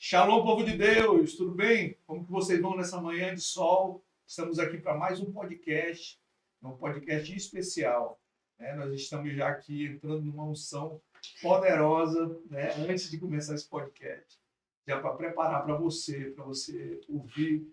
Shalom, povo de Deus, tudo bem? Como que vocês vão nessa manhã de sol? Estamos aqui para mais um podcast especial, né? Nós estamos já aqui entrando numa unção poderosa, né? Antes de começar esse podcast, já para preparar para você ouvir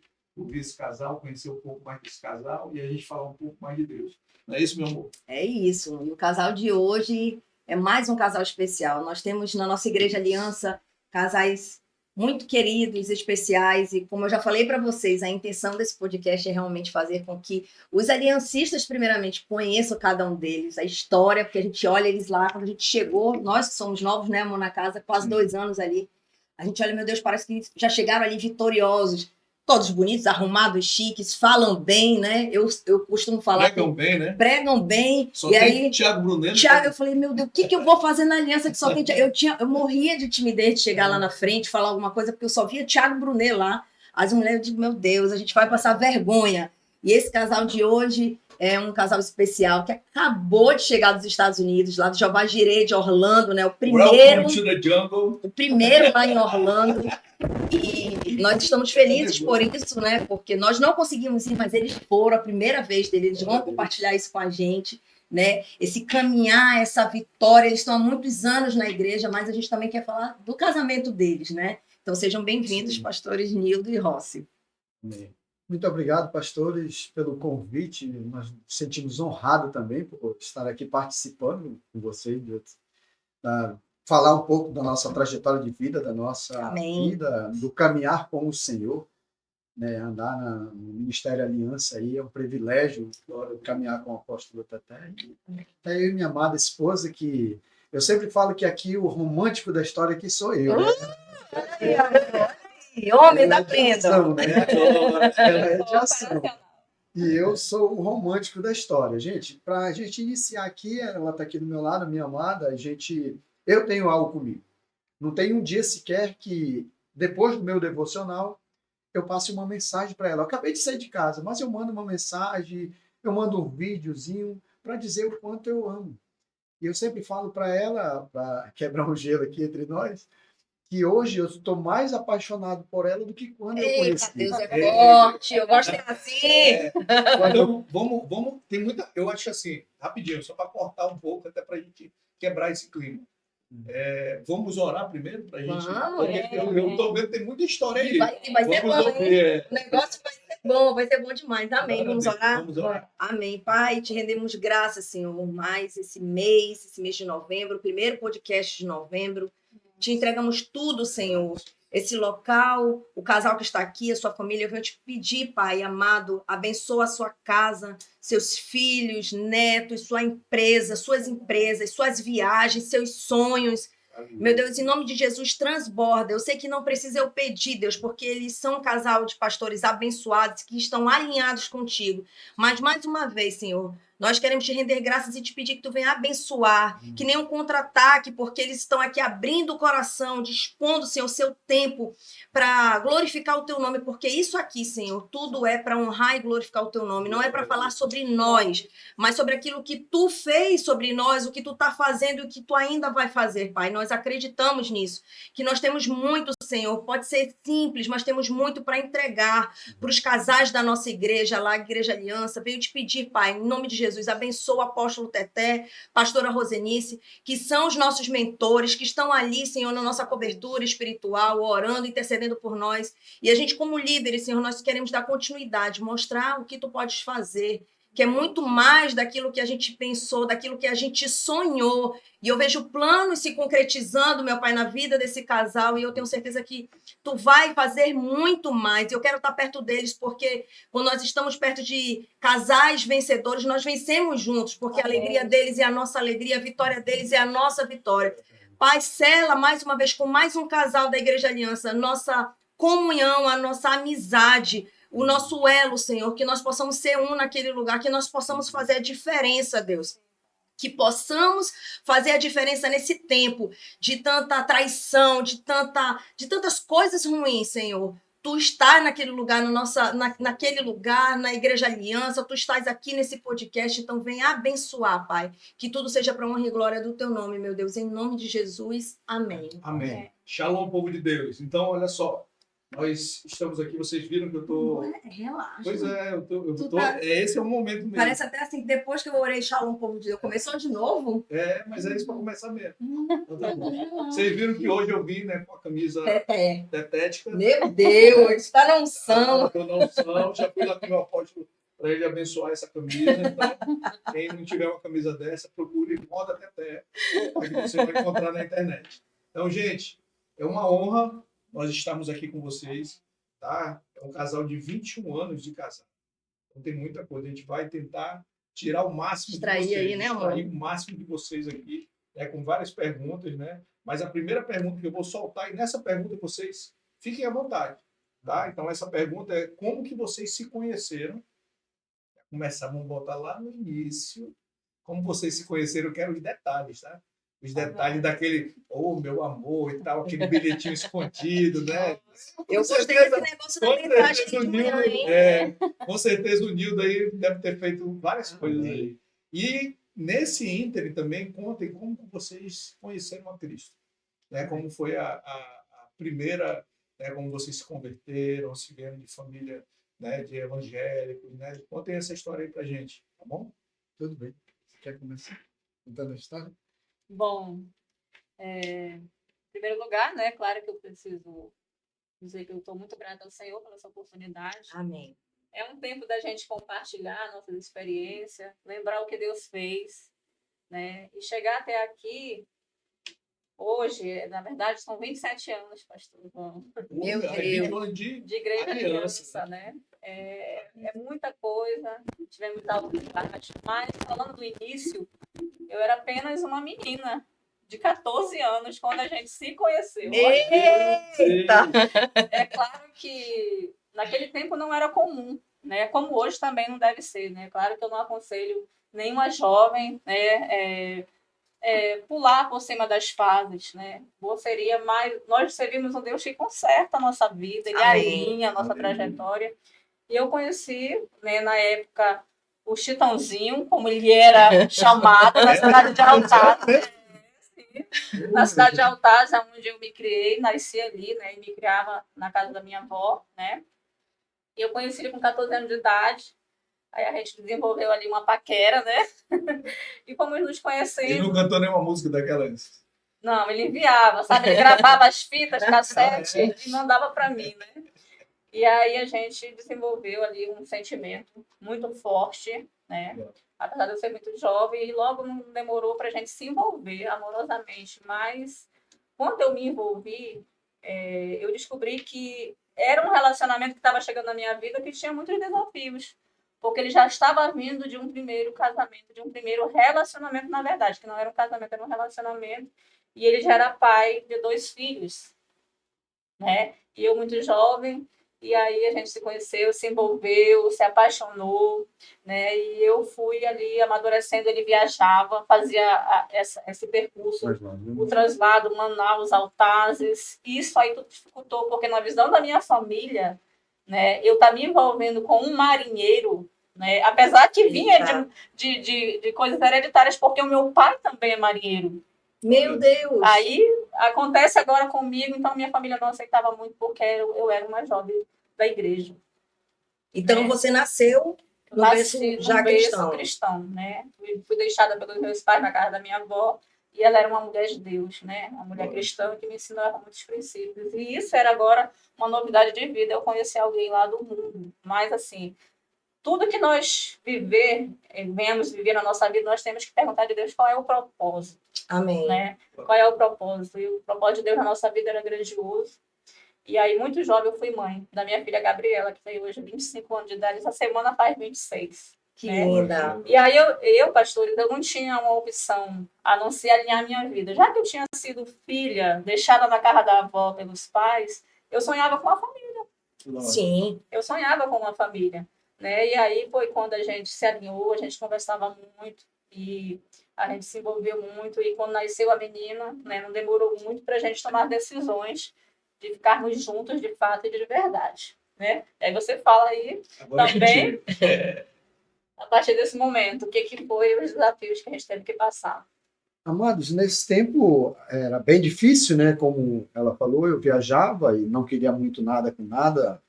esse casal, conhecer um pouco mais desse casal e a gente falar um pouco mais de Deus. Não é isso, meu amor? É isso. E o casal de hoje é mais um casal especial. Nós temos na nossa Igreja Aliança casais muito queridos, especiais, e como eu já falei para vocês, a intenção desse podcast é realmente fazer com que os aliancistas, primeiramente, conheçam cada um deles, a história, porque a gente olha eles lá, quando a gente chegou, nós que somos novos, né, amor, na casa, quase 2 anos ali, a gente olha, meu Deus, parece que já chegaram ali vitoriosos, todos bonitos, arrumados, chiques, falam bem, né? Eu costumo falar. Pregam bem, né? Pregam bem. Só e tem aí, Thiago Brunello. Eu falei, meu Deus, o que eu vou fazer na aliança que só tem Thiago? Eu morria de timidez de chegar lá na frente, falar alguma coisa, porque eu só via Thiago Brunello lá. As mulheres, eu digo, meu Deus, a gente vai passar vergonha. E esse casal de hoje é um casal especial que acabou de chegar dos Estados Unidos, lá do Jeová Jireh de Orlando, né? O primeiro lá em Orlando. E nós estamos felizes por isso, né? Porque nós não conseguimos ir, mas eles foram a primeira vez deles, eles vão compartilhar isso com a gente, né? Esse caminhar, essa vitória, eles estão há muitos anos na igreja, mas a gente também quer falar do casamento deles, né? Então sejam bem-vindos, pastores Nildo e Rossi. Amém. Muito obrigado, pastores, pelo convite. Nós nos sentimos honrados também por estar aqui participando com vocês, falar um pouco da nossa trajetória de vida, da nossa vida, do caminhar com o Senhor, né? Andar no Ministério Aliança aí é um privilégio, caminhar com o apóstolo Teté. Eu e minha amada esposa, que eu sempre falo que aqui o romântico da história aqui sou eu, né? Homem da prenda. Né? Ela é de ação. E eu sou o romântico da história. Gente, para a gente iniciar aqui, ela está aqui do meu lado, minha amada, eu tenho algo comigo. Não tem um dia sequer que, depois do meu devocional, eu passe uma mensagem para ela. Eu acabei de sair de casa, mas eu mando uma mensagem, eu mando um videozinho para dizer o quanto eu amo. E eu sempre falo para ela, para quebrar um gelo aqui entre nós, que hoje eu estou mais apaixonado por ela do que quando eu conheci. Deus é forte, eu gosto assim. Então, vamos, tem muita, eu acho assim, rapidinho, só para cortar um pouco, até para a gente quebrar esse clima. Vamos orar primeiro para a gente. Eu estou vendo que tem muita história aí. Vai ser bom, o negócio vai ser bom demais. Amém. Vamos orar? Amém. Pai, te rendemos graças, Senhor, mais esse mês de novembro, o primeiro podcast de novembro. Te entregamos tudo, Senhor. Esse local, o casal que está aqui, a sua família, eu venho te pedir, Pai amado, abençoa a sua casa, seus filhos, netos, sua empresa, suas viagens, seus sonhos. Meu Deus, em nome de Jesus, transborda. Eu sei que não precisa eu pedir, Deus, porque eles são um casal de pastores abençoados que estão alinhados contigo. Mas, mais uma vez, Senhor, nós queremos te render graças e te pedir que tu venha abençoar, que nenhum contra-ataque, porque eles estão aqui abrindo o coração, dispondo, Senhor, o seu tempo para glorificar o teu nome, porque isso aqui, Senhor, tudo é para honrar e glorificar o teu nome. Não é para falar sobre nós, mas sobre aquilo que tu fez sobre nós, o que tu está fazendo e o que tu ainda vai fazer, Pai. Nós acreditamos nisso, que nós temos muito, Senhor. Pode ser simples, mas temos muito para entregar para os casais da nossa igreja, lá, a Igreja Aliança. Venho te pedir, Pai, em nome de Jesus, abençoa o apóstolo Teté, pastora Rosenice, que são os nossos mentores, que estão ali, Senhor, na nossa cobertura espiritual, orando, intercedendo por nós. E a gente, como líderes, Senhor, nós queremos dar continuidade, mostrar o que tu podes fazer, que é muito mais daquilo que a gente pensou, daquilo que a gente sonhou. E eu vejo planos se concretizando, meu Pai, na vida desse casal, e eu tenho certeza que tu vai fazer muito mais. Eu quero estar perto deles, porque quando nós estamos perto de casais vencedores, nós vencemos juntos, porque a alegria deles é a nossa alegria, a vitória deles é a nossa vitória. Pai, sela mais uma vez com mais um casal da Igreja Aliança, a nossa comunhão, a nossa amizade, o nosso elo, Senhor, que nós possamos ser um naquele lugar, que nós possamos fazer a diferença, Deus. Que possamos fazer a diferença nesse tempo de tanta traição, de tantas coisas ruins, Senhor. Tu estás naquele lugar, naquele lugar, na Igreja Aliança, tu estás aqui nesse podcast, então vem abençoar, Pai. Que tudo seja para honra e glória do teu nome, meu Deus. Em nome de Jesus, amém. Amém. Shalom, povo de Deus. Então, olha só. Nós estamos aqui, vocês viram que eu tô... Relaxa. Pois é, Tá... esse é o momento mesmo. Parece até assim, depois que eu orei Shalom, povo de Deus, começou de novo? Mas é isso para começar mesmo. Então, tá bom. Vocês viram que hoje eu vim, né, com a camisa tetética. Meu Deus, está na unção. Estou na unção, já fui lá com o meu apóstolo para ele abençoar essa camisa. Então, quem não tiver uma camisa dessa, procure Moda Teté, que você vai encontrar na internet. Então, gente, é uma honra nós estamos aqui com vocês, tá? É um casal de 21 anos de casado. Então tem muita coisa. A gente vai tentar tirar o máximo de vocês. Aí, né, amor? Extrair o máximo de vocês aqui, com várias perguntas, né? Mas a primeira pergunta que eu vou soltar, e nessa pergunta vocês fiquem à vontade, tá? Então essa pergunta é como que vocês se conheceram? Vamos voltar lá no início. Como vocês se conheceram, eu quero os detalhes, tá? Os detalhes daquele, meu amor e tal, aquele bilhetinho escondido, né? Eu gostei desse negócio da mensagem de manhã, hein? Com certeza o Nildo aí deve ter feito várias coisas aí. E nesse ínterim também, contem como vocês conheceram a Cristo. Né? Como foi a primeira, né? Como vocês se converteram, se vieram de família, né? De evangélicos, né? Contem essa história aí pra gente, tá bom? Tudo bem. Você quer começar contando a história? Bom, em primeiro lugar, né, claro que eu preciso dizer que eu estou muito grata ao Senhor pela essa oportunidade. Amém. É um tempo da gente compartilhar nossas experiências, lembrar o que Deus fez, né, e chegar até aqui, hoje, na verdade, são 27 anos, pastor João. Meu Deus. De igreja aliança, né? É muita coisa, tivemos algo de parte, mas falando do início, eu era apenas uma menina de 14 anos quando a gente se conheceu. Eita! É claro que naquele tempo não era comum, né? Como hoje também não deve ser, né? Claro que eu não aconselho nenhuma jovem, né, pular por cima das fases, né? Seria mais... Nós servimos um Deus que conserta a nossa vida, ele alinha a nossa trajetória. E eu conheci, né, na época, o Chitãozinho, como ele era chamado, na cidade de Altaz. Na cidade de Altaz, onde eu me criei, nasci ali, né, e me criava na casa da minha avó, né. E eu conheci ele com 14 anos de idade. Aí a gente desenvolveu ali uma paquera, né? E fomos nos conhecendo. Ele não cantou nenhuma música daquela antes? Não, ele enviava, sabe? Ele gravava as fitas, cassete, e mandava para mim, né? E aí a gente desenvolveu ali um sentimento muito forte, né? Apesar de eu ser muito jovem, e logo não demorou para a gente se envolver amorosamente. Mas quando eu me envolvi, eu descobri que era um relacionamento que estava chegando na minha vida que tinha muitos desafios. Porque ele já estava vindo de um primeiro casamento, de um primeiro relacionamento, na verdade, que não era um casamento, era um relacionamento. E ele já era pai de 2 filhos, né? E eu muito jovem, e aí a gente se conheceu, se envolveu, se apaixonou, né? E eu fui ali amadurecendo, ele viajava, fazia esse percurso, o translado, Manaus, Altazes. Isso aí tudo dificultou, porque na visão da minha família, né, eu estava me envolvendo com um marinheiro, né, apesar que vinha de coisas hereditárias, porque o meu pai também é marinheiro. Meu Deus! Aí acontece agora comigo, então minha família não aceitava muito, porque eu era uma jovem da igreja. Então você nasceu no berço já cristão, né? Fui deixada pelos meus pais na casa da minha avó, e ela era uma mulher de Deus, né? Uma mulher cristã que me ensinava muitos princípios. E isso era agora uma novidade de vida, eu conheci alguém lá do mundo. Mas, assim, tudo que nós venhamos viver na nossa vida, nós temos que perguntar de Deus qual é o propósito. Amém. Né? Qual é o propósito? E o propósito de Deus na nossa vida era grandioso. E aí, muito jovem, eu fui mãe da minha filha Gabriela, que tem hoje 25 anos de idade. Essa semana faz 26. Que linda. E aí, pastores, eu não tinha uma opção a não ser alinhar a minha vida. Já que eu tinha sido filha, deixada na casa da avó pelos pais, eu sonhava com uma família. Sim. Eu sonhava com uma família. Né? E aí foi quando a gente se alinhou, a gente conversava muito e a gente se envolveu muito. E quando nasceu a menina, né, não demorou muito para a gente tomar decisões de ficarmos juntos de fato e de verdade. Né? E aí você fala aí agora também, a partir desse momento, o que foi os desafios que a gente teve que passar. Amados, nesse tempo era bem difícil, né? Como ela falou, eu viajava e não queria muito nada com nada.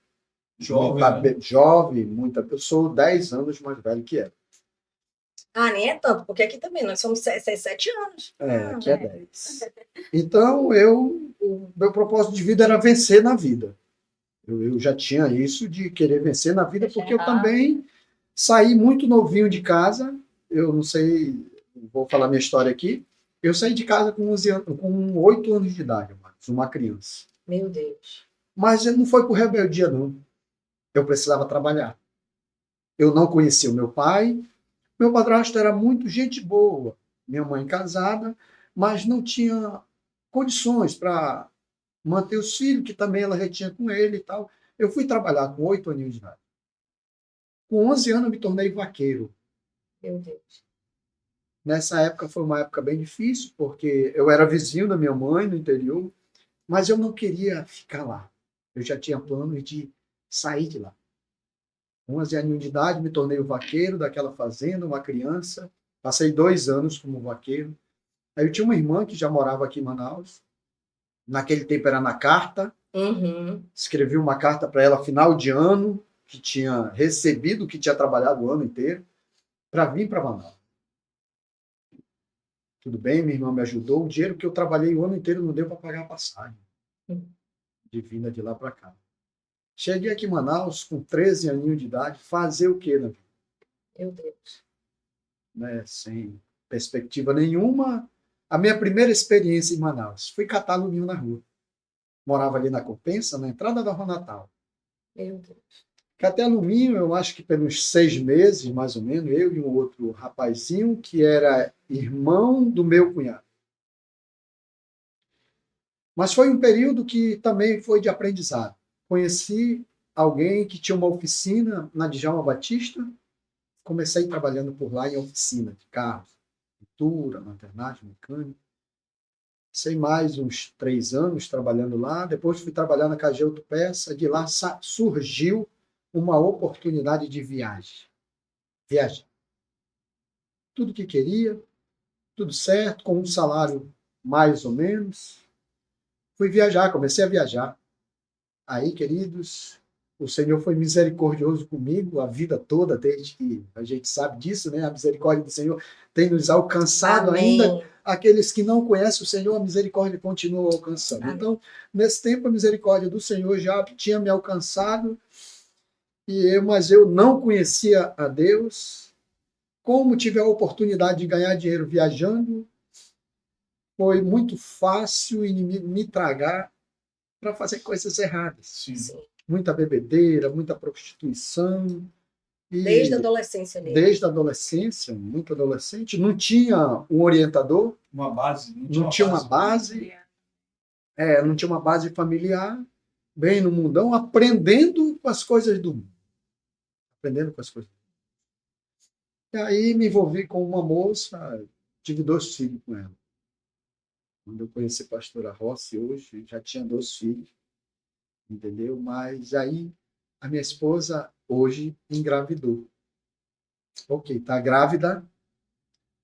Jovem, Jovem, muita pessoa, 10 anos mais velho que ela. Ah, nem é tanto, porque aqui também nós somos 7 anos. Aqui é 10. Então, o meu propósito de vida era vencer na vida. Eu já tinha isso de querer vencer na vida, porque eu também saí muito novinho de casa. Eu não sei, vou falar minha história aqui. Eu saí de casa com 8 anos de idade, uma criança. Meu Deus. Mas não foi por rebeldia, não. Eu precisava trabalhar. Eu não conhecia o meu pai. Meu padrasto era muito gente boa. Minha mãe casada, mas não tinha condições para manter os filhos, que também ela já tinha com ele e tal. Eu fui trabalhar com 8 aninhos de idade. Com 11 anos, eu me tornei vaqueiro. Meu Deus. Nessa época foi uma época bem difícil, porque eu era vizinho da minha mãe no interior, mas eu não queria ficar lá. Eu já tinha planos de sair de lá. Com 11 aninhos de idade, me tornei o vaqueiro daquela fazenda, uma criança. Passei 2 anos como vaqueiro. Aí eu tinha uma irmã que já morava aqui em Manaus. Naquele tempo era na carta. Escrevi uma carta para ela final de ano, que tinha recebido, que tinha trabalhado o ano inteiro, para vir para Manaus. Tudo bem, minha irmã me ajudou. O dinheiro que eu trabalhei o ano inteiro não deu para pagar a passagem de vinda de lá para cá. Cheguei aqui em Manaus com 13 aninhos de idade, fazer o quê, né? Meu Deus. Né? Sem perspectiva nenhuma. A minha primeira experiência em Manaus, fui catar alumínio na rua. Morava ali na Compensa, na entrada da Rua Natal. Meu Deus. Catei alumínio, eu acho que pelos 6 meses, mais ou menos, eu e um outro rapazinho, que era irmão do meu cunhado. Mas foi um período que também foi de aprendizado. Conheci alguém que tinha uma oficina na Djalma Batista. Comecei trabalhando por lá em oficina de carros, pintura, lanternagem, mecânica. Sei mais uns 3 anos trabalhando lá. Depois fui trabalhar na KG Autopeça. De lá surgiu uma oportunidade de viagem. Viajar. Tudo que queria, tudo certo, com um salário mais ou menos. Fui viajar, comecei a viajar. Aí, queridos, o Senhor foi misericordioso comigo a vida toda, desde que a gente sabe disso, né? A misericórdia do Senhor tem nos alcançado. Amém. Ainda. Aqueles que não conhecem o Senhor, a misericórdia continua alcançando. Amém. Então, nesse tempo, a misericórdia do Senhor já tinha me alcançado, mas eu não conhecia a Deus. Como tive a oportunidade de ganhar dinheiro viajando, foi muito fácil o inimigo me tragar para fazer coisas erradas. Sim. Muita bebedeira, muita prostituição. Desde a adolescência dele. Desde a adolescência, muito adolescente. Não tinha um orientador. Uma base. Não tinha uma base. Não tinha uma base familiar. Bem no mundão, aprendendo com as coisas do mundo. Aprendendo com as coisas. E aí me envolvi com uma moça, tive 2 filhos com ela. Quando eu conheci a pastora Rossi hoje, já tinha 2 filhos, entendeu? Mas aí a minha esposa hoje engravidou. Ok, está grávida,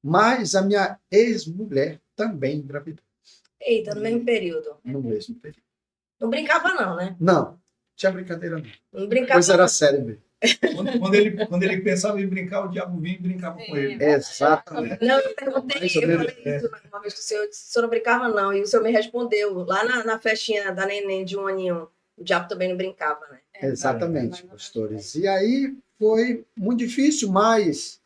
mas a minha ex-mulher também engravidou. Eita, no mesmo período. No mesmo período. Não brincava não, né? Não, tinha brincadeira não. Não brincava. Pois era sério mesmo. Quando ele pensava em brincar, o diabo vinha e brincava com ele. Exatamente. Não, eu perguntei, eu falei isso uma vez pro senhor, eu disse, o senhor não brincava não, e o senhor me respondeu, lá na festinha da neném de 1 aninho, o diabo também não brincava, né? Exatamente, pastores. E aí foi muito difícil, mas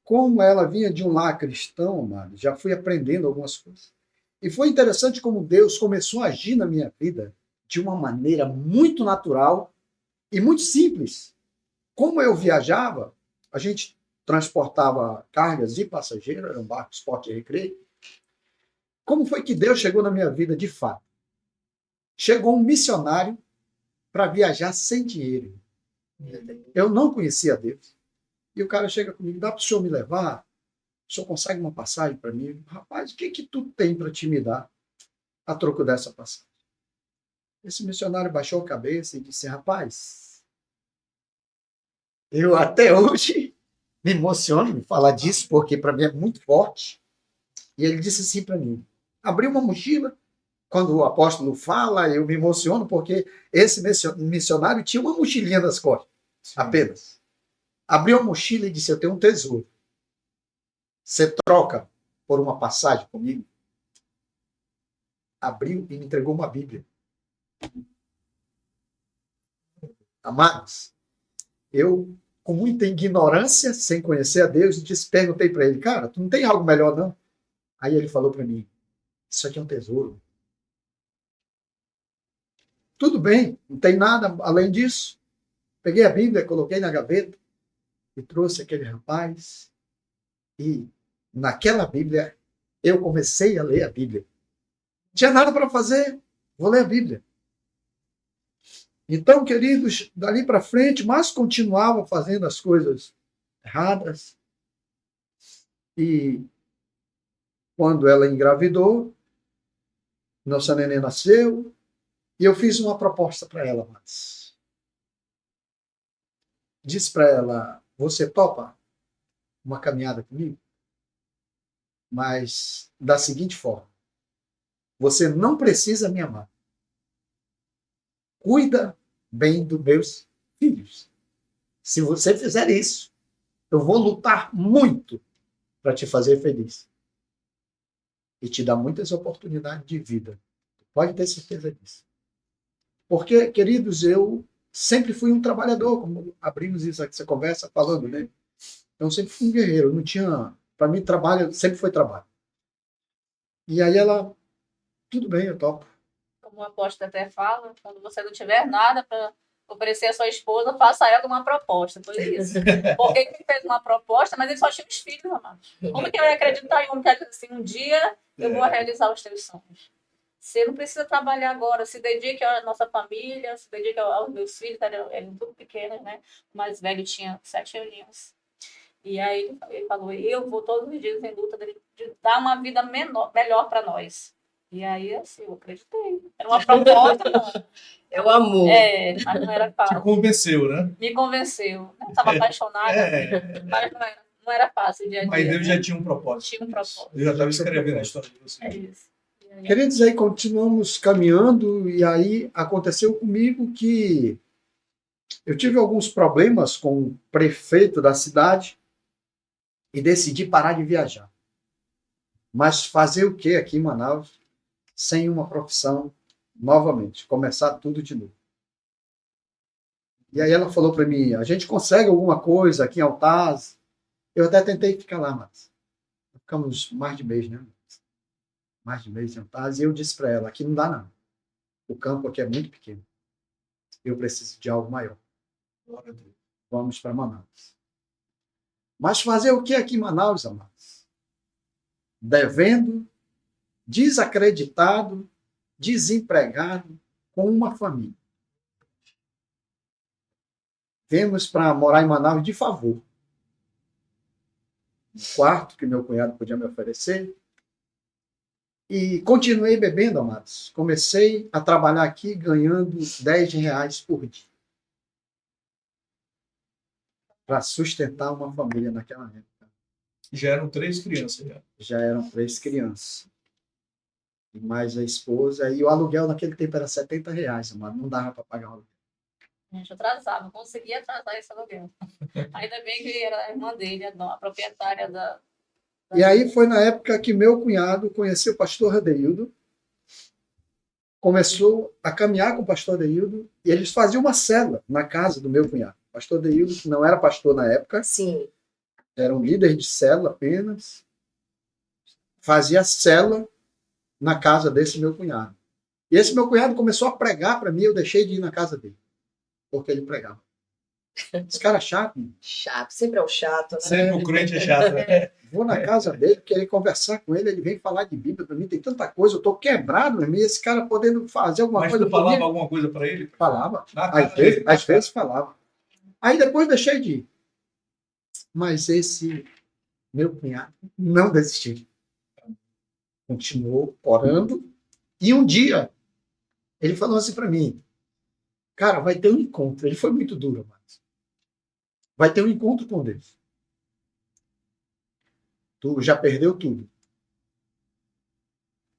como ela vinha de um lar cristão, mano, já fui aprendendo algumas coisas. E foi interessante como Deus começou a agir na minha vida de uma maneira muito natural e muito simples. Como eu viajava, a gente transportava cargas e passageiros, era um barco de esporte e recreio. Como foi que Deus chegou na minha vida de fato? Chegou um missionário para viajar sem dinheiro. Eu não conhecia Deus. E o cara chega comigo, dá para o senhor me levar? O senhor consegue uma passagem para mim? Rapaz, o que tu tem para te me dar a troco dessa passagem? Esse missionário baixou a cabeça e disse, rapaz, eu até hoje me emociono em falar disso, porque para mim é muito forte. E ele disse assim para mim, abriu uma mochila, quando o apóstolo fala, eu me emociono, porque esse missionário tinha uma mochilinha nas costas, apenas. Abriu a mochila e disse, eu tenho um tesouro. Você troca por uma passagem comigo? Abriu e me entregou uma Bíblia. Amados, eu, com muita ignorância, sem conhecer a Deus, perguntei para ele, cara, tu não tem algo melhor, não? Aí ele falou para mim, isso aqui é um tesouro. Tudo bem, não tem nada além disso. Peguei a Bíblia, coloquei na gaveta e trouxe aquele rapaz. E naquela Bíblia, eu comecei a ler a Bíblia. Não tinha nada para fazer, vou ler a Bíblia. Então, queridos, dali para frente, mas continuava fazendo as coisas erradas. E quando ela engravidou, nossa neném nasceu, e eu fiz uma proposta para ela, mas disse para ela, você topa uma caminhada comigo? Mas da seguinte forma, você não precisa me amar. Cuida bem dos meus filhos. Se você fizer isso, eu vou lutar muito para te fazer feliz. E te dar muitas oportunidades de vida. Pode ter certeza disso. Porque, queridos, eu sempre fui um trabalhador, como abrimos isso aqui, essa conversa falando, né? Eu sempre fui um guerreiro, não tinha... Para mim, trabalho sempre foi trabalho. E aí ela, tudo bem, eu topo. Como o apóstolo até fala, quando você não tiver nada para oferecer à sua esposa, faça a ela uma proposta. Foi isso. Porque ele fez uma proposta, mas ele só tinha os filhos, amados. Como que eu ia acreditar em um que assim, um dia eu vou realizar os teus sonhos? Você não precisa trabalhar agora, se dedique à nossa família, se dedique aos meus filhos, eram tudo pequenos, né? O mais velho tinha 7 aninhos. E aí ele falou, eu vou todos os dias em luta de dar uma vida melhor para nós. E aí, assim, eu acreditei. Era uma proposta, não. É o amor. Mas não era fácil. Te convenceu, né? Me convenceu. Eu estava apaixonada, mas não era fácil dia a dia. Mas Deus já tinha um propósito. Tinha um propósito. Eu já estava escrevendo a história de você. É isso. Queridos, aí continuamos caminhando e aí aconteceu comigo que eu tive alguns problemas com o prefeito da cidade e decidi parar de viajar. Mas fazer o que aqui em Manaus sem uma profissão novamente? Começar tudo de novo. E aí ela falou para mim, a gente consegue alguma coisa aqui em Altaz? Eu até tentei ficar lá, mas ficamos mais de mês, né? Mais de mês em Altaz. E eu disse para ela, aqui não dá não. O campo aqui é muito pequeno. Eu preciso de algo maior. Vamos para Manaus. Mas fazer o que aqui em Manaus, amados? Devendo, desacreditado, desempregado, com uma família. Viemos para morar em Manaus de favor. Um quarto que meu cunhado podia me oferecer. E continuei bebendo, amados. Comecei a trabalhar aqui ganhando R$10 por dia. Para sustentar uma família naquela época. Já eram 3 crianças. Já eram 3 crianças. E mais a esposa. E o aluguel naquele tempo era R$70, amado. Não dava para pagar o aluguel. A gente atrasava, conseguia atrasar esse aluguel. Ainda bem que era a irmã dele, a proprietária da... E aí foi na época que meu cunhado conheceu o pastor Adeildo, começou a caminhar com o pastor Adeildo, e eles faziam uma célula na casa do meu cunhado. O pastor Adeildo, que não era pastor na época, Sim. era um líder de célula apenas, fazia célula na casa desse meu cunhado. E esse meu cunhado começou a pregar para mim, eu deixei de ir na casa dele, porque ele pregava. Esse cara é chato. Chato, sempre é o chato, né? Sempre o crente é chato, né? Vou na casa dele, querer conversar com ele, ele vem falar de Bíblia para mim, tem tanta coisa, eu estou quebrado, meu irmão, e esse cara podendo fazer alguma Mas coisa. tu falava alguma coisa para ele? Falava. Às Às vezes falava. Aí depois deixei de ir. Mas esse meu cunhado não desistiu. Continuou orando. E um dia, ele falou assim para mim, cara, vai ter um encontro. Ele foi muito duro, mas vai ter um encontro com Deus. Tu já perdeu tudo.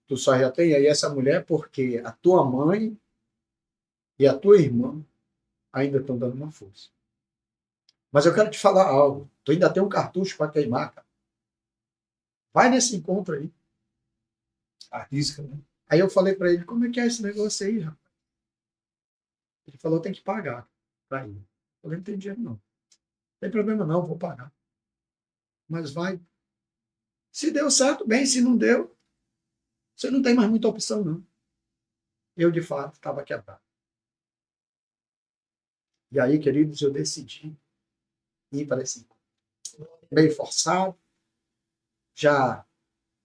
tu só já tem aí essa mulher porque a tua mãe e a tua irmã ainda estão dando uma força. Mas eu quero te falar algo. Tu ainda tem um cartucho para queimar, cara. Vai nesse encontro aí. Arrisca, né? Aí eu falei para ele, como é que é esse negócio aí, rapaz? Ele falou, tem que pagar para ir. Eu falei, não tem dinheiro não. Não tem problema não, vou pagar. Mas vai. Se deu certo, bem. Se não deu, você não tem mais muita opção, não. Eu, de fato, estava quebrado. E aí, queridos, eu decidi ir para esse encontro. Meio forçado. Já,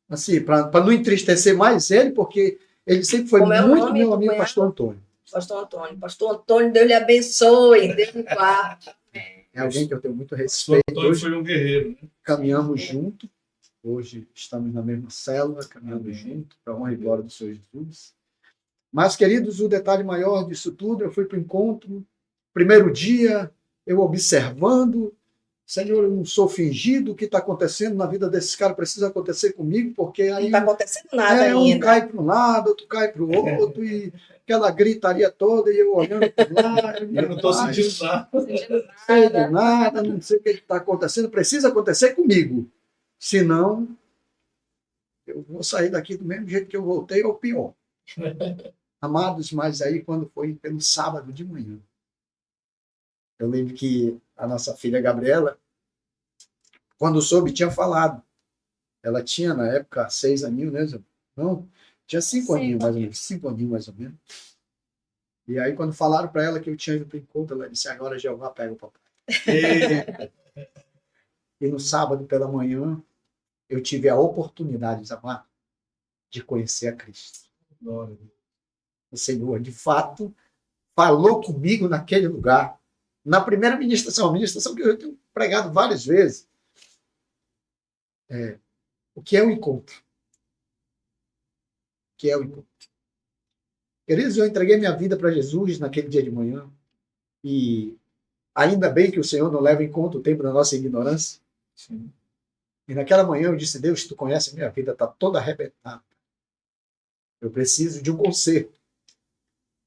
assim, para não entristecer mais ele, porque ele sempre foi Como é o muito nome meu do amigo, cunhado? pastor Antônio. Pastor Antônio. Pastor Antônio, Deus lhe abençoe. Deus lhe guarde. É alguém que eu tenho muito O respeito. Antônio Hoje foi um guerreiro, né? caminhamos junto. Hoje estamos na mesma célula, caminhando Amém. junto, para a honra e glória do Senhor Jesus. Mas, queridos, o detalhe maior disso tudo, eu fui para o encontro, primeiro dia, eu observando, Senhor, eu não sou fingido, o que está acontecendo na vida desses caras precisa acontecer comigo, porque Não aí está acontecendo nada um ainda. cai para um lado, outro cai para o outro, e aquela gritaria toda, e eu olhando para lá, Eu não estou sentindo nada. Não sentindo não sei de nada. nada, não sei o que está acontecendo, precisa acontecer comigo. Senão, eu vou sair daqui do mesmo jeito que eu voltei, ou pior. Amados, mas aí quando foi pelo sábado de manhã, eu lembro que a nossa filha Gabriela, quando soube, tinha falado. Ela tinha, na época, 6 aninhos, né, Zé? Não, tinha 5 aninhos, mais ou menos. 5 aninhos, mais ou menos. E aí, quando falaram para ela que eu tinha ido para o encontro, ela disse, agora Jeová pega o papai. E no sábado, pela manhã, eu tive a oportunidade, amado, de conhecer a Cristo. Glória a Deus. O Senhor, de fato, falou comigo naquele lugar. Na primeira ministração, a ministração que eu tenho pregado várias vezes. O que é o encontro? O que é o encontro? Queridos, eu entreguei minha vida para Jesus naquele dia de manhã. E ainda bem que o Senhor não leva em conta o tempo da nossa ignorância. Sim. E naquela manhã eu disse, Deus, tu conhece a minha vida, está toda arrebentada. Eu preciso de um conserto.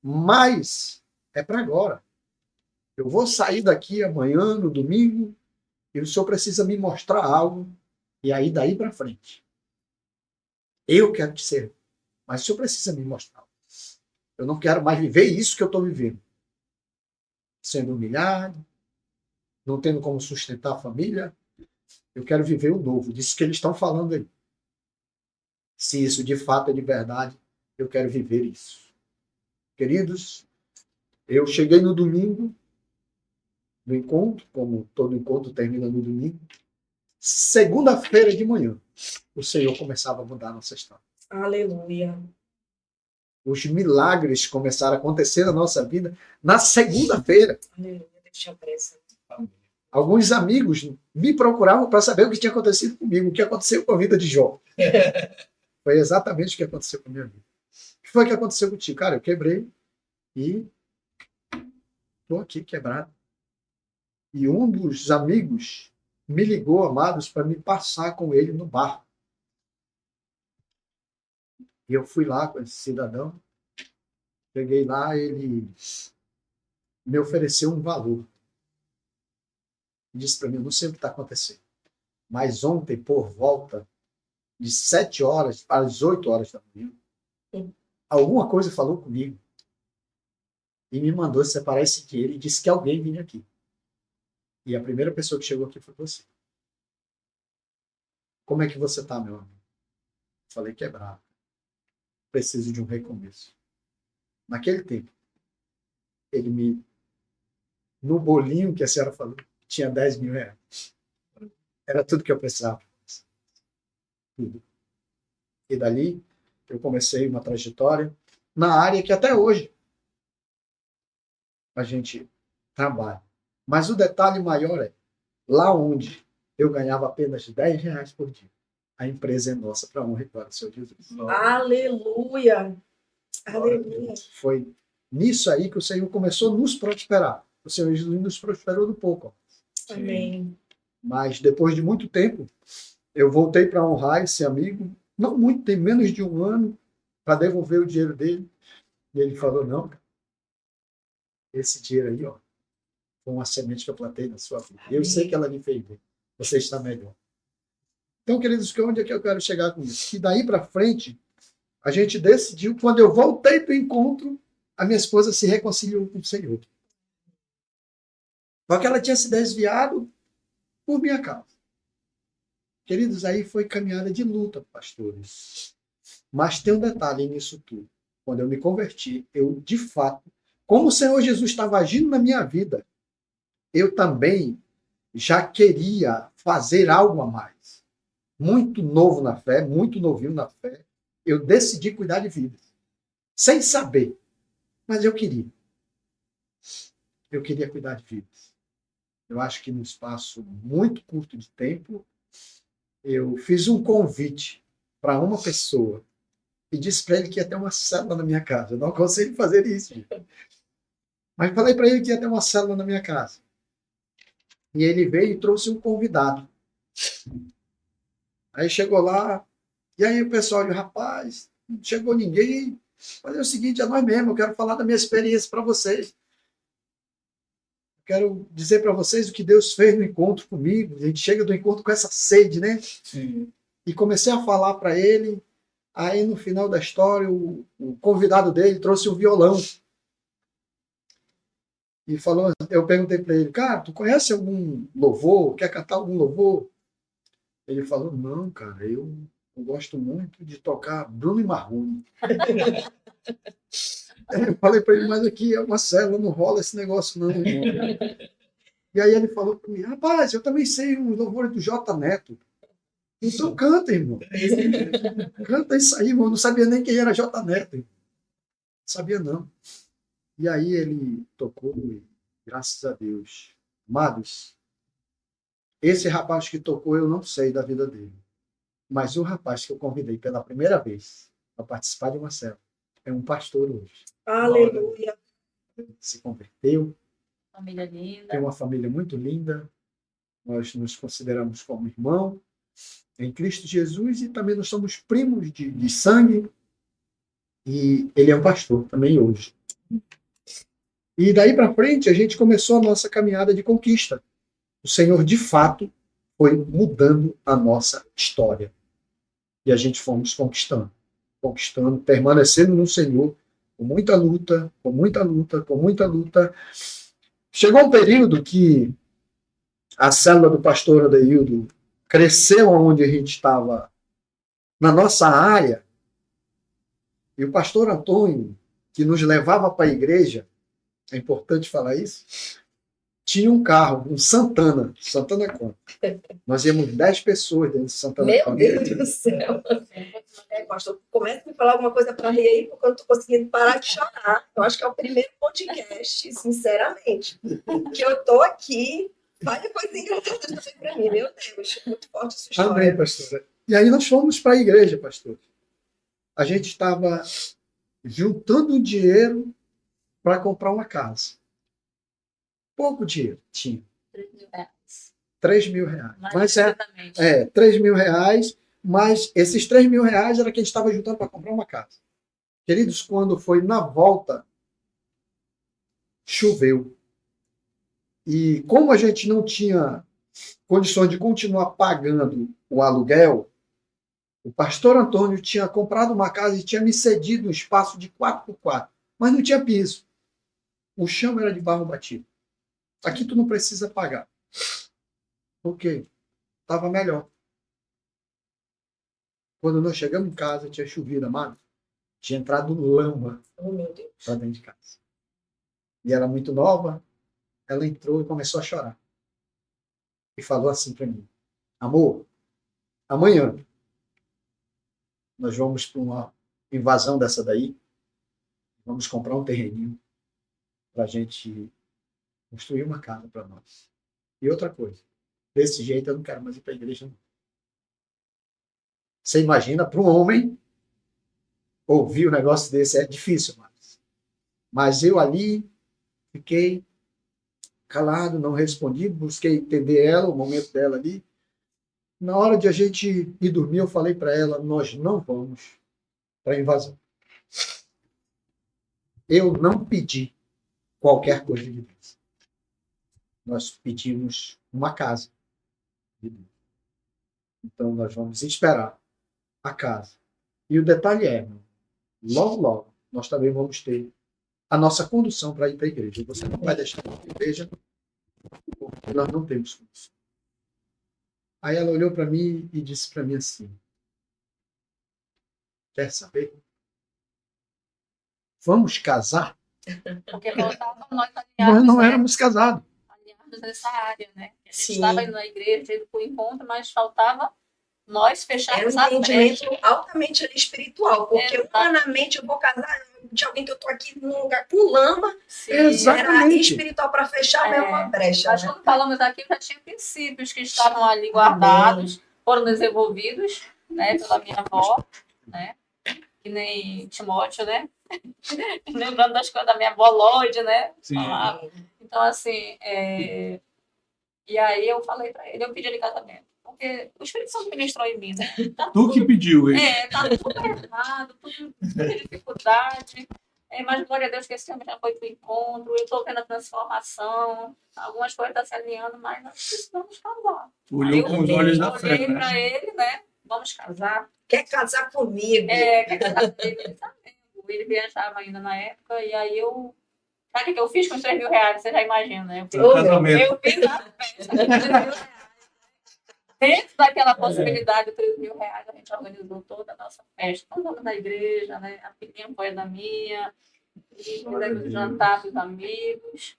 Mas é para agora. Eu vou sair daqui amanhã, no domingo, e o Senhor precisa me mostrar algo. E aí, daí para frente. Eu quero te servir. Mas o Senhor precisa me mostrar. Eu não quero mais viver isso que eu estou vivendo. Sendo humilhado, não tendo como sustentar a família. Eu quero viver o novo. Disso que eles estão falando aí. Se isso de fato é de verdade, eu quero viver isso. Queridos, eu cheguei no domingo, no encontro, como todo encontro termina no domingo. Segunda-feira de manhã, o Senhor começava a mudar a nossa história. Aleluia. Os milagres começaram a acontecer na nossa vida na segunda-feira. Aleluia. Deus te apressa. Alguns amigos me procuravam para saber o que tinha acontecido comigo, o que aconteceu com a vida de Jó. Foi exatamente o que aconteceu com a minha vida. O que foi que aconteceu contigo? Cara, eu quebrei e estou aqui quebrado. E um dos amigos me ligou, amados, para me passar com ele no bar. E eu fui lá com esse cidadão. Cheguei lá, ele me ofereceu um valor. Disse para mim, não sei o que está acontecendo. Mas ontem, por volta de 7 horas às 8 horas da manhã, alguma coisa falou comigo e me mandou separar esse dinheiro e disse que alguém vinha aqui. E a primeira pessoa que chegou aqui foi você. Como é que você está, meu amigo? Falei, quebrado. Preciso de um recomeço. Naquele tempo, ele me... No bolinho que a senhora falou, tinha 10 mil reais. Era tudo que eu precisava. Tudo. E dali, eu comecei uma trajetória na área que até hoje a gente trabalha. Mas o detalhe maior é, lá onde eu ganhava apenas 10 reais por dia, a empresa é nossa, para honra e glória do Senhor Jesus. Aleluia. Aleluia. Foi nisso aí que o Senhor começou a nos prosperar. O Senhor Jesus nos prosperou um pouco. Amém. Mas depois de muito tempo, eu voltei para honrar esse amigo. Não muito, tem menos de um ano. para devolver o dinheiro dele. E ele falou, não, esse dinheiro aí, ó, foi uma semente que eu plantei na sua vida. Eu sei que ela lhe fez bem. Você está melhor. Então, queridos, onde é que eu quero chegar com isso? Que daí para frente, a gente decidiu, quando eu voltei do encontro, a minha esposa se reconciliou com o Senhor. Porque ela tinha se desviado por minha causa. Queridos, aí foi caminhada de luta, pastores. Mas tem um detalhe nisso tudo. Quando eu me converti, eu, de fato, como o Senhor Jesus estava agindo na minha vida, eu também já queria fazer algo a mais. Muito novo na fé, muito novinho na fé, eu decidi cuidar de vidas. Sem saber. Mas eu queria. Eu queria cuidar de vidas. Eu acho que num espaço muito curto de tempo, eu fiz um convite para uma pessoa e disse para ele que ia ter uma célula na minha casa. Eu não consigo fazer isso. Mas falei para ele que ia ter uma célula na minha casa. E ele veio e trouxe um convidado. Aí chegou lá, e aí o pessoal disse, rapaz, não chegou ninguém, mas é o seguinte, é nós mesmo, eu quero falar da minha experiência para vocês. Quero dizer para vocês o que Deus fez no encontro comigo. A gente chega do encontro com essa sede, né? Sim. E comecei a falar para ele. Aí, no final da história, o convidado dele trouxe um violão. E falou, eu perguntei para ele, cara, tu conhece algum louvor? Quer cantar algum louvor? Ele falou, não, cara, eu gosto muito de tocar Bruno e Marrone. Eu falei para ele, mas aqui é uma célula, não rola esse negócio não, irmão. E aí ele falou para mim, rapaz, eu também sei um louvor do J Neto. Então canta, irmão. Canta isso aí, irmão. Eu não sabia nem quem era J Neto. Irmão. Não sabia não. E aí ele tocou e, graças a Deus. Amados, esse rapaz que tocou, eu não sei da vida dele. Mas o rapaz que eu convidei pela primeira vez para participar de uma célula é um pastor hoje. Aleluia. Se converteu. Família linda. Tem uma família muito linda. Nós nos consideramos como irmão em Cristo Jesus e também nós somos primos de sangue. E ele é um pastor também hoje. E daí para frente a gente começou a nossa caminhada de conquista. O Senhor, de fato, foi mudando a nossa história. E a gente fomos conquistando, permanecendo no Senhor, com muita luta, com muita luta, com muita luta. Chegou um período que a célula do pastor Adeildo cresceu onde a gente estava, na nossa área, e o pastor Antônio, que nos levava para a igreja, é importante falar isso, tinha um carro, um Santana Conta. Nós íamos 10 pessoas dentro de Santana Meu Conta. Deus do céu. Pastor, começa a me falar alguma coisa para rir aí, porque eu não estou conseguindo parar de chorar. Eu acho que é o primeiro podcast, sinceramente, que eu estou aqui. Várias coisas engraçadas para mim, meu Deus. Muito forte essa história. Amém, pastora. E aí nós fomos para a igreja, pastor. A gente estava juntando dinheiro para comprar uma casa. Pouco dinheiro tinha. 3 mil reais. 3 mil reais. Mais Mas exatamente. 3 mil reais, mas esses 3 mil reais era que a gente estava juntando para comprar uma casa. Queridos, quando foi na volta, choveu. E como a gente não tinha condições de continuar pagando o aluguel, o pastor Antônio tinha comprado uma casa e tinha me cedido um espaço de 4x4, mas não tinha piso. O chão era de barro batido. Aqui tu não precisa pagar. Ok. Estava melhor. Quando nós chegamos em casa, tinha chovido, amado. Tinha entrado lama Oh, meu Deus. para dentro de casa. E era muito nova. Ela entrou e começou a chorar. E falou assim para mim: amor, amanhã nós vamos para uma invasão dessa daí. Vamos comprar um terreninho para a gente construir uma casa para nós. E outra coisa, desse jeito eu não quero mais ir para a igreja. Não. Você imagina, para um homem ouvir um negócio desse é difícil, mas eu ali fiquei calado, não respondi, busquei entender ela, o momento dela ali. Na hora de a gente ir dormir, eu falei para ela, nós não vamos para a invasão. Eu não pedi qualquer coisa de Deus. Nós pedimos uma casa de Deus. Então, nós vamos esperar a casa. E o detalhe é, logo, logo, nós também vamos ter a nossa condução para ir para a igreja. Você não vai deixar de ir para a igreja porque nós não temos condução. Aí ela olhou para mim e disse para mim assim, quer saber? Vamos casar? Porque voltavam nós Nós alinhados, não né? éramos casados. Alinhados nessa área, né? A gente Sim. estava indo na igreja, indo para o encontro, mas faltava nós Era fecharmos um a entendimento brecha. altamente ali espiritual, porque Exato. humanamente eu vou casar de alguém que eu tô aqui num lugar com lama, Sim. Exato. era Exatamente. espiritual para fechar mesmo uma brecha. Mas Né? quando falamos aqui, já tinha princípios que estavam ali guardados, foram desenvolvidos, né, pela minha avó, né? Que nem Timóteo, né? Lembrando das coisas da minha avó Lloyd, né? Sim. Falava. Então, assim, e aí eu falei para ele, eu pedi ele casamento. Porque o Espírito Santo ministrou em mim, né? Tá Tu que pediu, hein? tá tudo errado, tudo de dificuldade. Mas glória a Deus que esse homem já foi para o encontro, eu estou vendo a transformação, algumas coisas estão se alinhando, mas nós precisamos casar. Olhou com os olhos da fé, Olhei né? para ele, né? Vamos casar. Quer casar comigo? Quer casar com ele? Ele tá vendo. Ele viajava ainda na época, e aí eu. Sabe o que eu fiz com os 3 mil reais? Você já imagina, né? Foi um casamento. Eu fiz a festa com 3 mil reais. Dentro daquela possibilidade de 3 mil reais, a gente organizou toda a nossa festa. Então, vamos na igreja, né? A filhinha foi da minha. E fizemos um jantar dos amigos.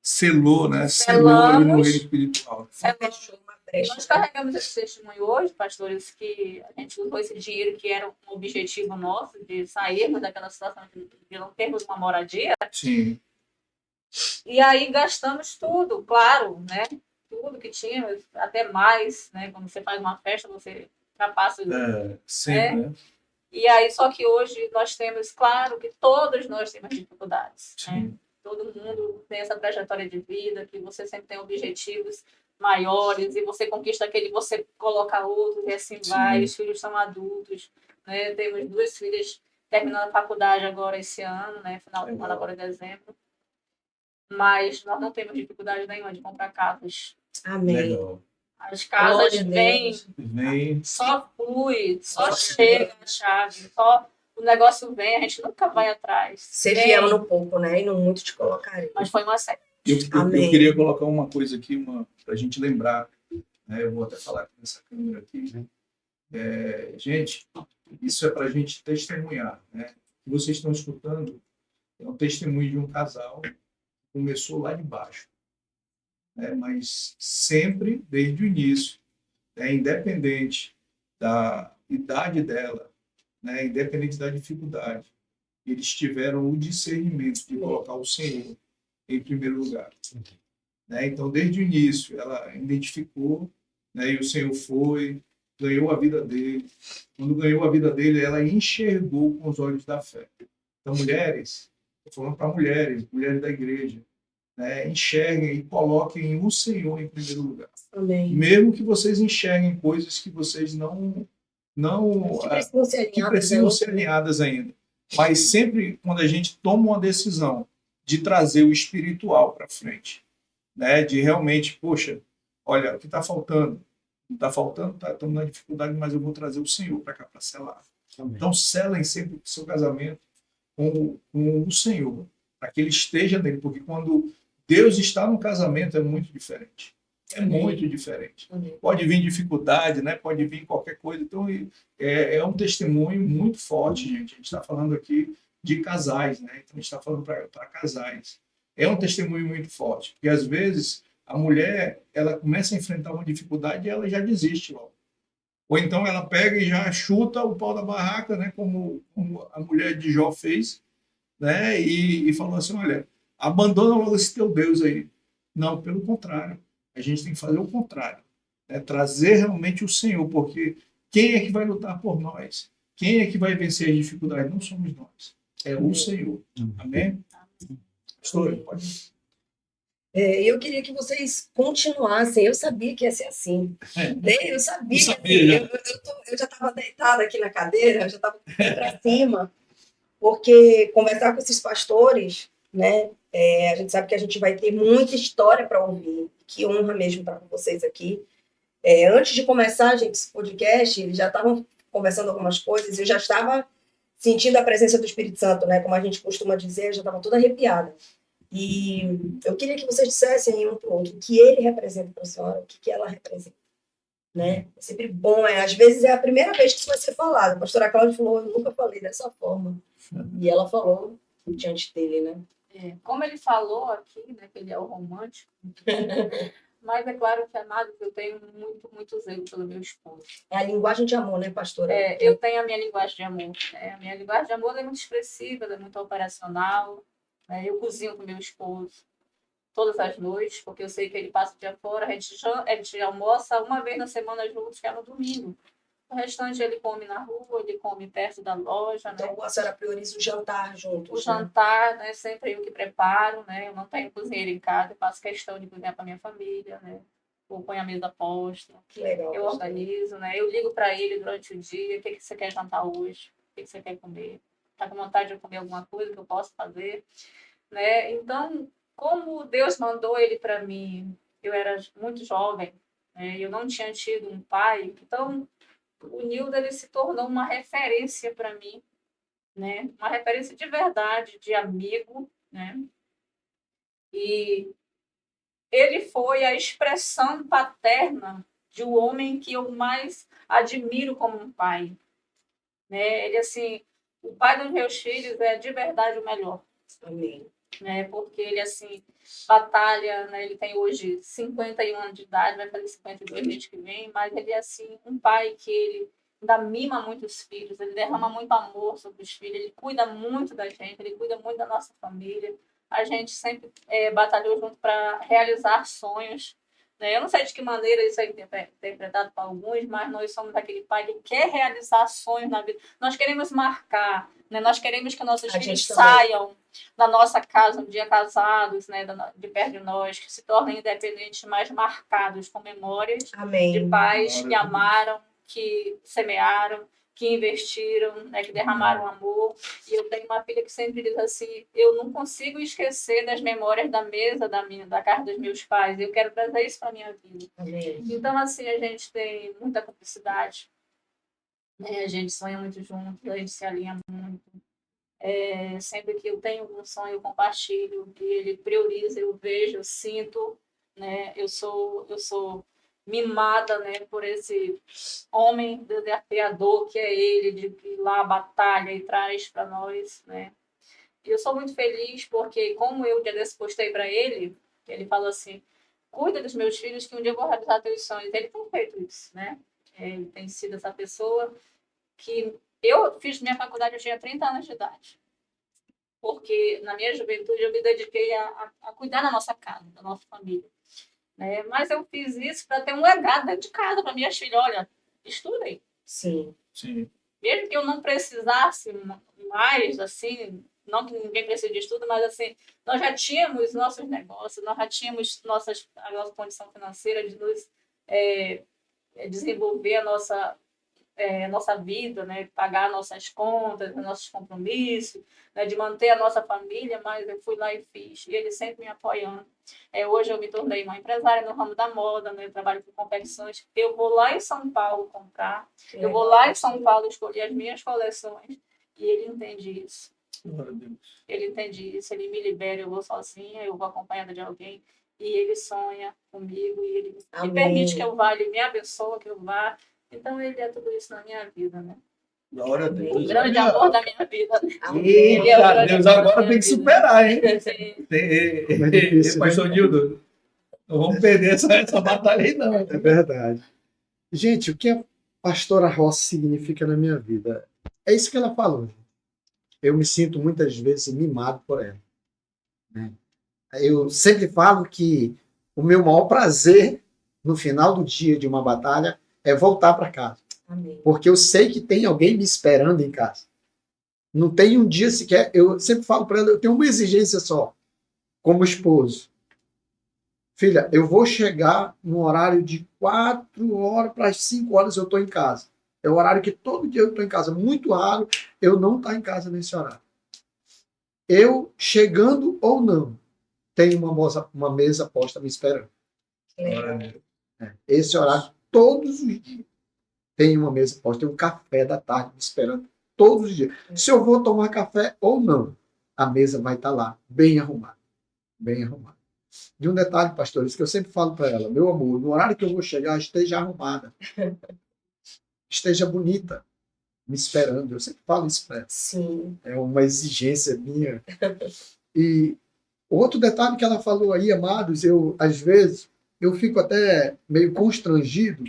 Selou, né? Selou ali no reino espiritual. Fechou uma brecha. Nós carregamos esse testemunho hoje, pastores, que a gente usou esse dinheiro que era um objetivo nosso, de sairmos daquela situação de não termos uma moradia. Sim. E aí gastamos tudo, claro, né? Tudo que tínhamos, até mais, né? Quando você faz uma festa, você ultrapassa Sempre, né? E aí, só que hoje nós temos, claro, que todos nós temos dificuldades, né? Sim. Todo mundo tem essa trajetória de vida, que você sempre tem objetivos maiores, e você conquista aquele, você coloca outro, e assim vai. Os filhos são adultos, né? Temos 2 filhas terminando a faculdade agora esse ano, né? Final do ano, agora em dezembro. Mas nós não temos dificuldade nenhuma de comprar casas. Amém. Legal. As casas Glória a vêm, Deus. Vem. só flui, só chega a chave, só o negócio vem, a gente nunca vai atrás. Ser Vem. fiel no pouco, né? E no muito te colocarei. Mas foi uma série. Eu Amém. queria colocar uma coisa aqui, para a gente lembrar, né? Eu vou até falar com essa câmera aqui. Gente, isso é para a gente testemunhar, né? O que vocês estão escutando é um testemunho de um casal que começou lá de baixo, né? Mas sempre, desde o início, né? Independente da idade dela, né? Independente da dificuldade, eles tiveram o discernimento de colocar o Senhor em primeiro lugar, né? Então, desde o início, ela identificou, né? E o Senhor ganhou a vida dele. Quando ganhou a vida dele, ela enxergou com os olhos da fé. Então, mulheres, estou falando para mulheres da igreja, né? Enxerguem e coloquem o Senhor em primeiro lugar. Amém. Mesmo que vocês enxerguem coisas que vocês não Que precisam ser alinhadas ainda. Mas sempre quando a gente toma uma decisão de trazer o espiritual para frente, né? De realmente, poxa, olha, o que está faltando? Não está faltando, estamos na dificuldade, mas eu vou trazer o Senhor para cá, para selar. Amém. Então, selem sempre o seu casamento com o Senhor, para que ele esteja nele, porque quando Deus está no casamento é muito diferente. É muito diferente. Pode vir dificuldade, né? Pode vir qualquer coisa. Então, é um testemunho muito forte, gente. A gente está falando aqui de casais, né? Então, a gente está falando para casais. É um testemunho muito forte, porque às vezes a mulher, ela começa a enfrentar uma dificuldade e ela já desiste logo. Ou então ela pega e já chuta o pau da barraca, né? Como a mulher de Jó fez, né? E falou assim, olha, abandona logo esse teu Deus aí. Não, pelo contrário. A gente tem que fazer o contrário, né? Trazer realmente o Senhor, porque quem é que vai lutar por nós? Quem é que vai vencer as dificuldades? Não somos nós, é o Senhor. Amém? Pastor, pode. Eu queria que vocês continuassem. Eu sabia que ia ser assim. Eu sabia que ia ser. Eu já estava deitada aqui na cadeira, eu já estava para cima. porque conversar com esses pastores, né, a gente sabe que a gente vai ter muita história para ouvir, que honra mesmo estar com vocês aqui. Antes de começar, gente, esse podcast, eles já estavam conversando algumas coisas, eu já estava sentindo a presença do Espírito Santo, né, como a gente costuma dizer, eu já estava toda arrepiada. E eu queria que vocês dissessem um para o outro o que ele representa para a senhora, o que ela representa. Né? É sempre bom, às vezes é a primeira vez que isso vai ser falado. A pastora Cláudia falou, eu nunca falei dessa forma. E ela falou diante dele, né? Como ele falou aqui, né, que ele é o romântico, mas é claro que, amado, que eu tenho muito zelo pelo meu esposo. É a linguagem de amor, né, pastora? Eu tenho a minha linguagem de amor. A minha linguagem de amor é muito expressiva, ela é muito operacional. Eu cozinho com meu esposo todas as noites, porque eu sei que ele passa o dia fora, a gente almoça uma vez na semana juntos, que é no domingo. O restante ele come na rua, ele come perto da loja. Então, a senhora prioriza o jantar juntos, o jantar, né? Sempre eu que preparo, né? Eu não tenho cozinheiro em casa, eu faço questão de cozinhar para minha família, né? Eu ponho a mesa posta, que legal, eu organizo, né? Eu ligo para ele durante o dia, o que você quer jantar hoje? O que você quer comer? Tá com vontade de comer alguma coisa que eu posso fazer? Né? Então, como Deus mandou ele para mim, eu era muito jovem, né? Eu não tinha tido um pai, então o Nildo ele se tornou uma referência para mim, né? Uma referência de verdade, de amigo, né? E ele foi a expressão paterna de um homem que eu mais admiro como um pai, né? Ele assim, o pai dos meus filhos é de verdade o melhor. Amém. Né? Porque ele, assim, batalha, né? Ele tem hoje 51 anos de idade, vai fazer 52 mês que vem, mas ele é, assim, um pai que ele ainda mima muito os filhos, ele derrama muito amor sobre os filhos, ele cuida muito da gente, ele cuida muito da nossa família. A gente sempre batalhou junto para realizar sonhos. Né? Eu não sei de que maneira isso é interpretado para alguns, mas nós somos aquele pai que quer realizar sonhos na vida. Nós queremos marcar, né? Nós queremos que nossos filhos saiam da nossa casa um dia casados, né? De perto de nós, que se tornem independentes, mais marcados com memórias Amém. de pais que amaram, que semearam, que investiram, né, que derramaram amor. E eu tenho uma filha que sempre diz assim, eu não consigo esquecer das memórias da mesa da casa dos meus pais. Eu quero trazer isso para a minha vida. Amém. Então, assim, a gente tem muita cumplicidade. Né? A gente sonha muito junto, a gente se alinha muito. Sempre que eu tenho um sonho, eu compartilho. E ele prioriza, eu vejo, eu sinto. Né? Eu sou mimada, né, por esse homem desafiador que é ele, de ir lá batalha e traz para nós, né. E eu sou muito feliz porque, como eu já postei para ele falou assim, cuida dos meus filhos que um dia eu vou realizar teus sonhos. Ele tem feito isso, né. Ele tem sido essa pessoa que eu fiz minha faculdade, eu tinha 30 anos de idade. Porque na minha juventude eu me dediquei a cuidar da nossa casa, da nossa família. Mas eu fiz isso para ter um legado dentro de casa para minhas filhas. Olha, estudem. Sim. Mesmo que eu não precisasse mais, assim, não que ninguém precise de estudo, mas assim, nós já tínhamos nossos negócios, nós já tínhamos a nossa condição financeira de nos desenvolver a nossa vida, né? Pagar nossas contas, nossos compromissos, né? De manter a nossa família, mas eu fui lá e fiz. E ele sempre me apoiando. Hoje eu me tornei uma empresária no ramo da moda, né? Eu trabalho com confecções. Eu vou lá em São Paulo comprar, eu vou lá em São Paulo escolher as minhas coleções. E ele entende isso. Ele entende isso, ele me libera, eu vou sozinha, eu vou acompanhada de alguém. E ele sonha comigo, e ele me permite que eu vá, ele me abençoa que eu vá. Então, ele é tudo isso na minha vida, né? Glória a Deus. O grande amor da minha vida. Né? Eita, Deus agora tem que superar, hein? Difícil, Pastor Nildo, não vamos perder essa batalha aí, não. É verdade. Gente, o que a pastora Rossi significa na minha vida? É isso que ela falou. Eu me sinto muitas vezes mimado por ela. Né? Eu sempre falo que o meu maior prazer no final do dia de uma batalha é voltar para casa. Amém. Porque eu sei que tem alguém me esperando em casa. Não tem um dia sequer. Eu sempre falo para ela, eu tenho uma exigência só, como esposo. Filha, eu vou chegar no horário de 4 horas para as 5 horas eu estou em casa. É o horário que todo dia eu estou em casa. Muito raro eu não estar em casa nesse horário. eu, chegando ou não, tenho uma mesa posta me esperando. Esse horário, todos os dias, tem uma mesa posta, tem um café da tarde me esperando todos os dias. Se eu vou tomar café ou não, a mesa vai estar lá, bem arrumada. Bem arrumada. De um detalhe, pastor, isso que eu sempre falo para ela, meu amor, no horário que eu vou chegar, esteja arrumada. Esteja bonita, me esperando. Eu sempre falo isso para ela. Sim. É uma exigência minha. E outro detalhe que ela falou aí, amados, às vezes, eu fico até meio constrangido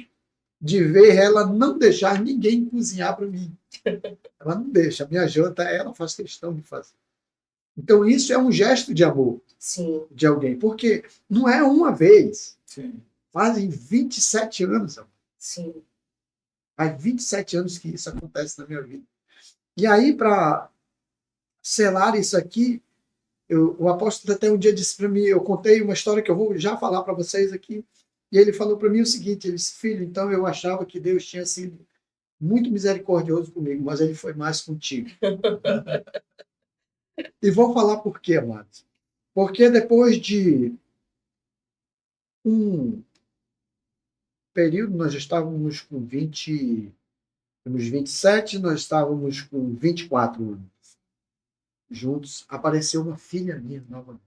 de ver ela não deixar ninguém cozinhar para mim. Ela não deixa. A minha janta, ela faz questão de fazer. Então, isso é um gesto de amor. Sim. De alguém. Porque não é uma vez. Sim. Fazem 27 anos. Amor. Sim. Faz 27 anos que isso acontece na minha vida. E aí, para selar isso aqui, o apóstolo até um dia disse para mim, eu contei uma história que eu vou já falar para vocês aqui, e ele falou para mim o seguinte, ele disse, filho, então eu achava que Deus tinha sido muito misericordioso comigo, mas ele foi mais contigo. E vou falar por quê, amados. Porque depois de um período, nós estávamos com 27, nós estávamos com 24 anos. Juntos, apareceu uma filha minha novamente.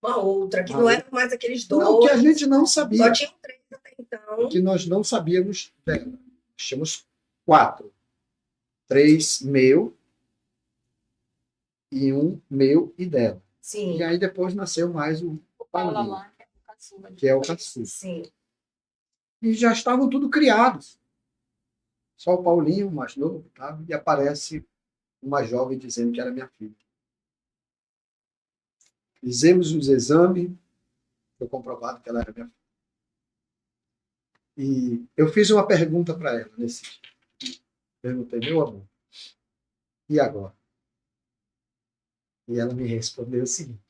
Uma outra, que não eram mais aqueles dois. Não, que a gente não sabia. Só tinham 3 até então. Que nós não sabíamos dela. Tínhamos 4. 3 meu e 1 meu e dela. Sim. E aí depois nasceu mais o Paulinho, Lá, que é o caçula. que é o caçula. Sim. E já estavam tudo criados. Só o Paulinho, mais novo, tá? E aparece uma jovem dizendo que era minha filha. Fizemos os exames, foi comprovado que ela era minha filha. E eu fiz uma pergunta para ela nesse dia. Perguntei, meu amor, e agora? E ela me respondeu o seguinte,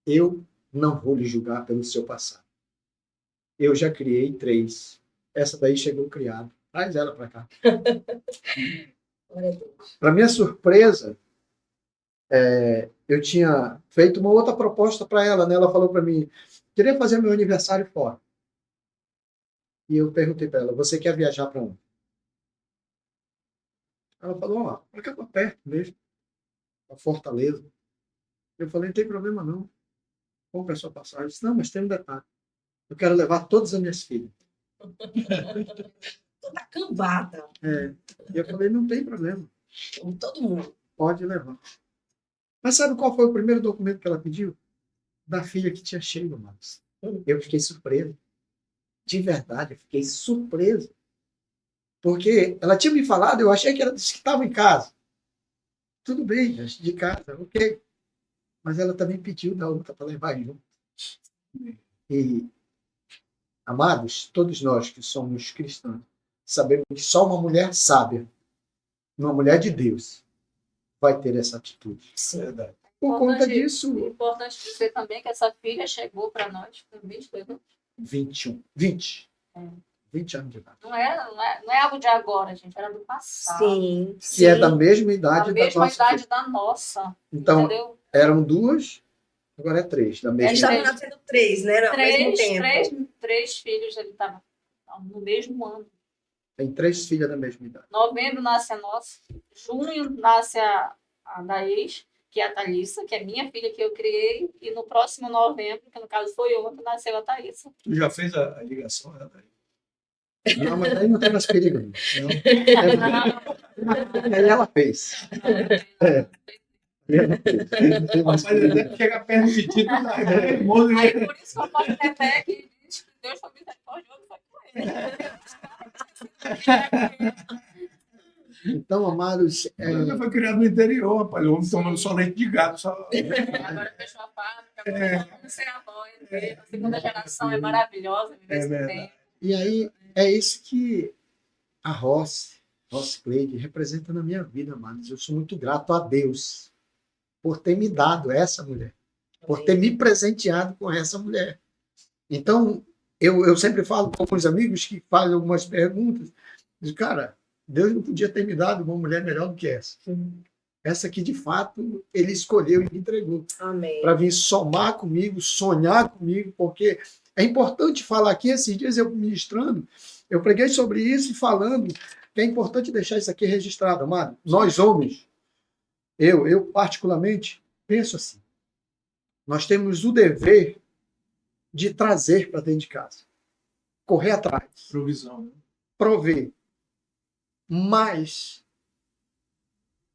eu não vou lhe julgar pelo seu passado. Eu já criei 3. Essa daí chegou criada. Traz ela para cá. Para minha surpresa, eu tinha feito uma outra proposta para ela. Né? Ela falou para mim, queria fazer meu aniversário fora. E eu perguntei para ela, você quer viajar para onde? Ela falou, para cá para perto mesmo, para Fortaleza. Eu falei, não tem problema não. Compre a sua passagem. Eu disse, não, mas tem um detalhe. Eu quero levar todas as minhas filhas. Toda cambada. E eu falei, não tem problema. Todo mundo. Pode levar. Mas sabe qual foi o primeiro documento que ela pediu? Da filha que tinha chego, Marcos. Eu fiquei surpreso. De verdade, eu fiquei surpreso. Porque ela tinha me falado, eu achei que ela disse que estava em casa. Tudo bem, de casa, ok. Mas ela também pediu da outra para levar junto. E, amados, todos nós que somos cristãos, sabemos que só uma mulher sábia, uma mulher de Deus, vai ter essa atitude. Sim. Verdade. Por conta disso... É importante dizer também que essa filha chegou para nós com 22 anos. 20 anos de idade. Não é algo de agora, gente, era do passado. Sim. Que é da mesma idade Da mesma da nossa idade filha. da nossa. Então, Entendeu? eram 2, agora é 3. Da mesma Eles idade. estavam nascendo 3, né? Ao mesmo tempo. Três filhos, ele estava no mesmo ano. Tem 3 filhas da mesma idade. Novembro nasce a nossa. Junho nasce a da ex, que é a Thalissa, que é minha filha que eu criei. E no próximo novembro, que no caso foi ontem, nasceu a Thaísa. Tu já fez a ligação, né, Thaís? Não, mas aí não tem mais perigo. Não. Aí ela fez. Não tem mais Mas ele perigo. deve chegar perto de ti, tu tá nervoso, né? Aí por isso que eu posso ter fé que diz que Deus foi misericordioso, foi com ele. Então, amados, Ele foi criado no interior, rapaz. O homem tomando só leite de gato. Só... Agora fechou a fábrica, vamos ser avós. A segunda geração é maravilhosa, viver esse verdade. tempo. e aí é isso que a Ross Cleide, representa na minha vida, amados. Eu sou muito grato a Deus por ter me dado essa mulher, por ter me presenteado com essa mulher. Então, eu sempre falo com alguns amigos que fazem algumas perguntas, digo, cara, Deus não podia ter me dado uma mulher melhor do que essa. Essa que, de fato, ele escolheu e me entregou. Amém. Para vir somar comigo, sonhar comigo, porque é importante falar aqui, esses dias eu ministrando, eu preguei sobre isso e falando que é importante deixar isso aqui registrado, amado. Nós homens, eu particularmente, penso assim, nós temos o dever de trazer para dentro de casa, correr atrás, Provisão. Né? prover. Mas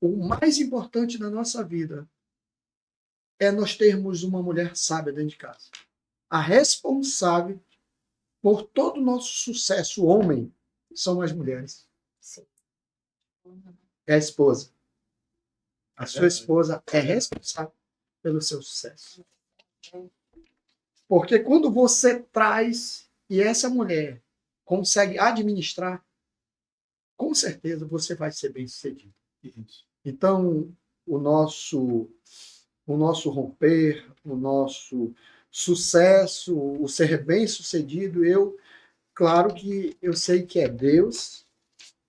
o mais importante da nossa vida é nós termos uma mulher sábia dentro de casa. A responsável por todo o nosso sucesso, homem, são as mulheres. Sim. É a esposa. A sua esposa é responsável pelo seu sucesso. Porque quando você traz e essa mulher consegue administrar, com certeza você vai ser bem-sucedido. Então, o nosso romper, o nosso sucesso, o ser bem-sucedido, claro que eu sei que é Deus,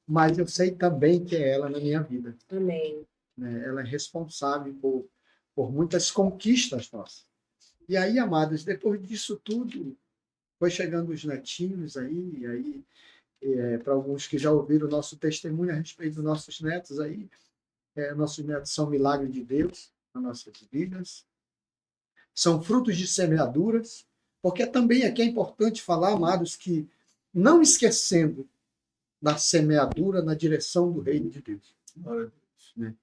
mas eu sei também que é ela na minha vida. Amém. Né? Ela é responsável por muitas conquistas nossas. E aí, amados, depois disso tudo, foi chegando os netinhos aí, para alguns que já ouviram o nosso testemunho a respeito dos nossos netos aí, nossos netos são milagre de Deus nas nossas vidas, são frutos de semeaduras, porque também aqui é importante falar, amados, que não esquecendo da semeadura na direção do reino de Deus. Né?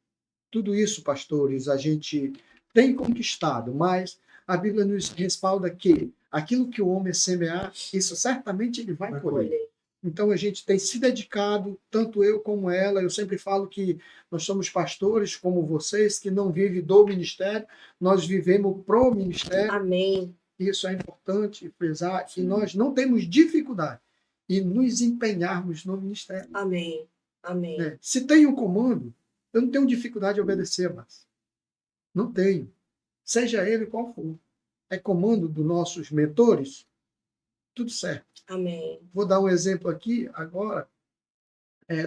Tudo isso, pastores, a gente tem conquistado, mas a Bíblia nos respalda que aquilo que o homem semear, isso certamente ele vai colher. Então a gente tem se dedicado, tanto eu como ela. Eu sempre falo que nós somos pastores como vocês, que não vivem do ministério, nós vivemos pro ministério. Amém. Isso é importante frisar, que nós não temos dificuldade em nos empenharmos no ministério. Amém. Amém. Se tem um comando, eu não tenho dificuldade de obedecer, mas não tenho. Seja ele qual for. É comando dos nossos mentores, tudo certo. Amém. Vou dar um exemplo aqui agora,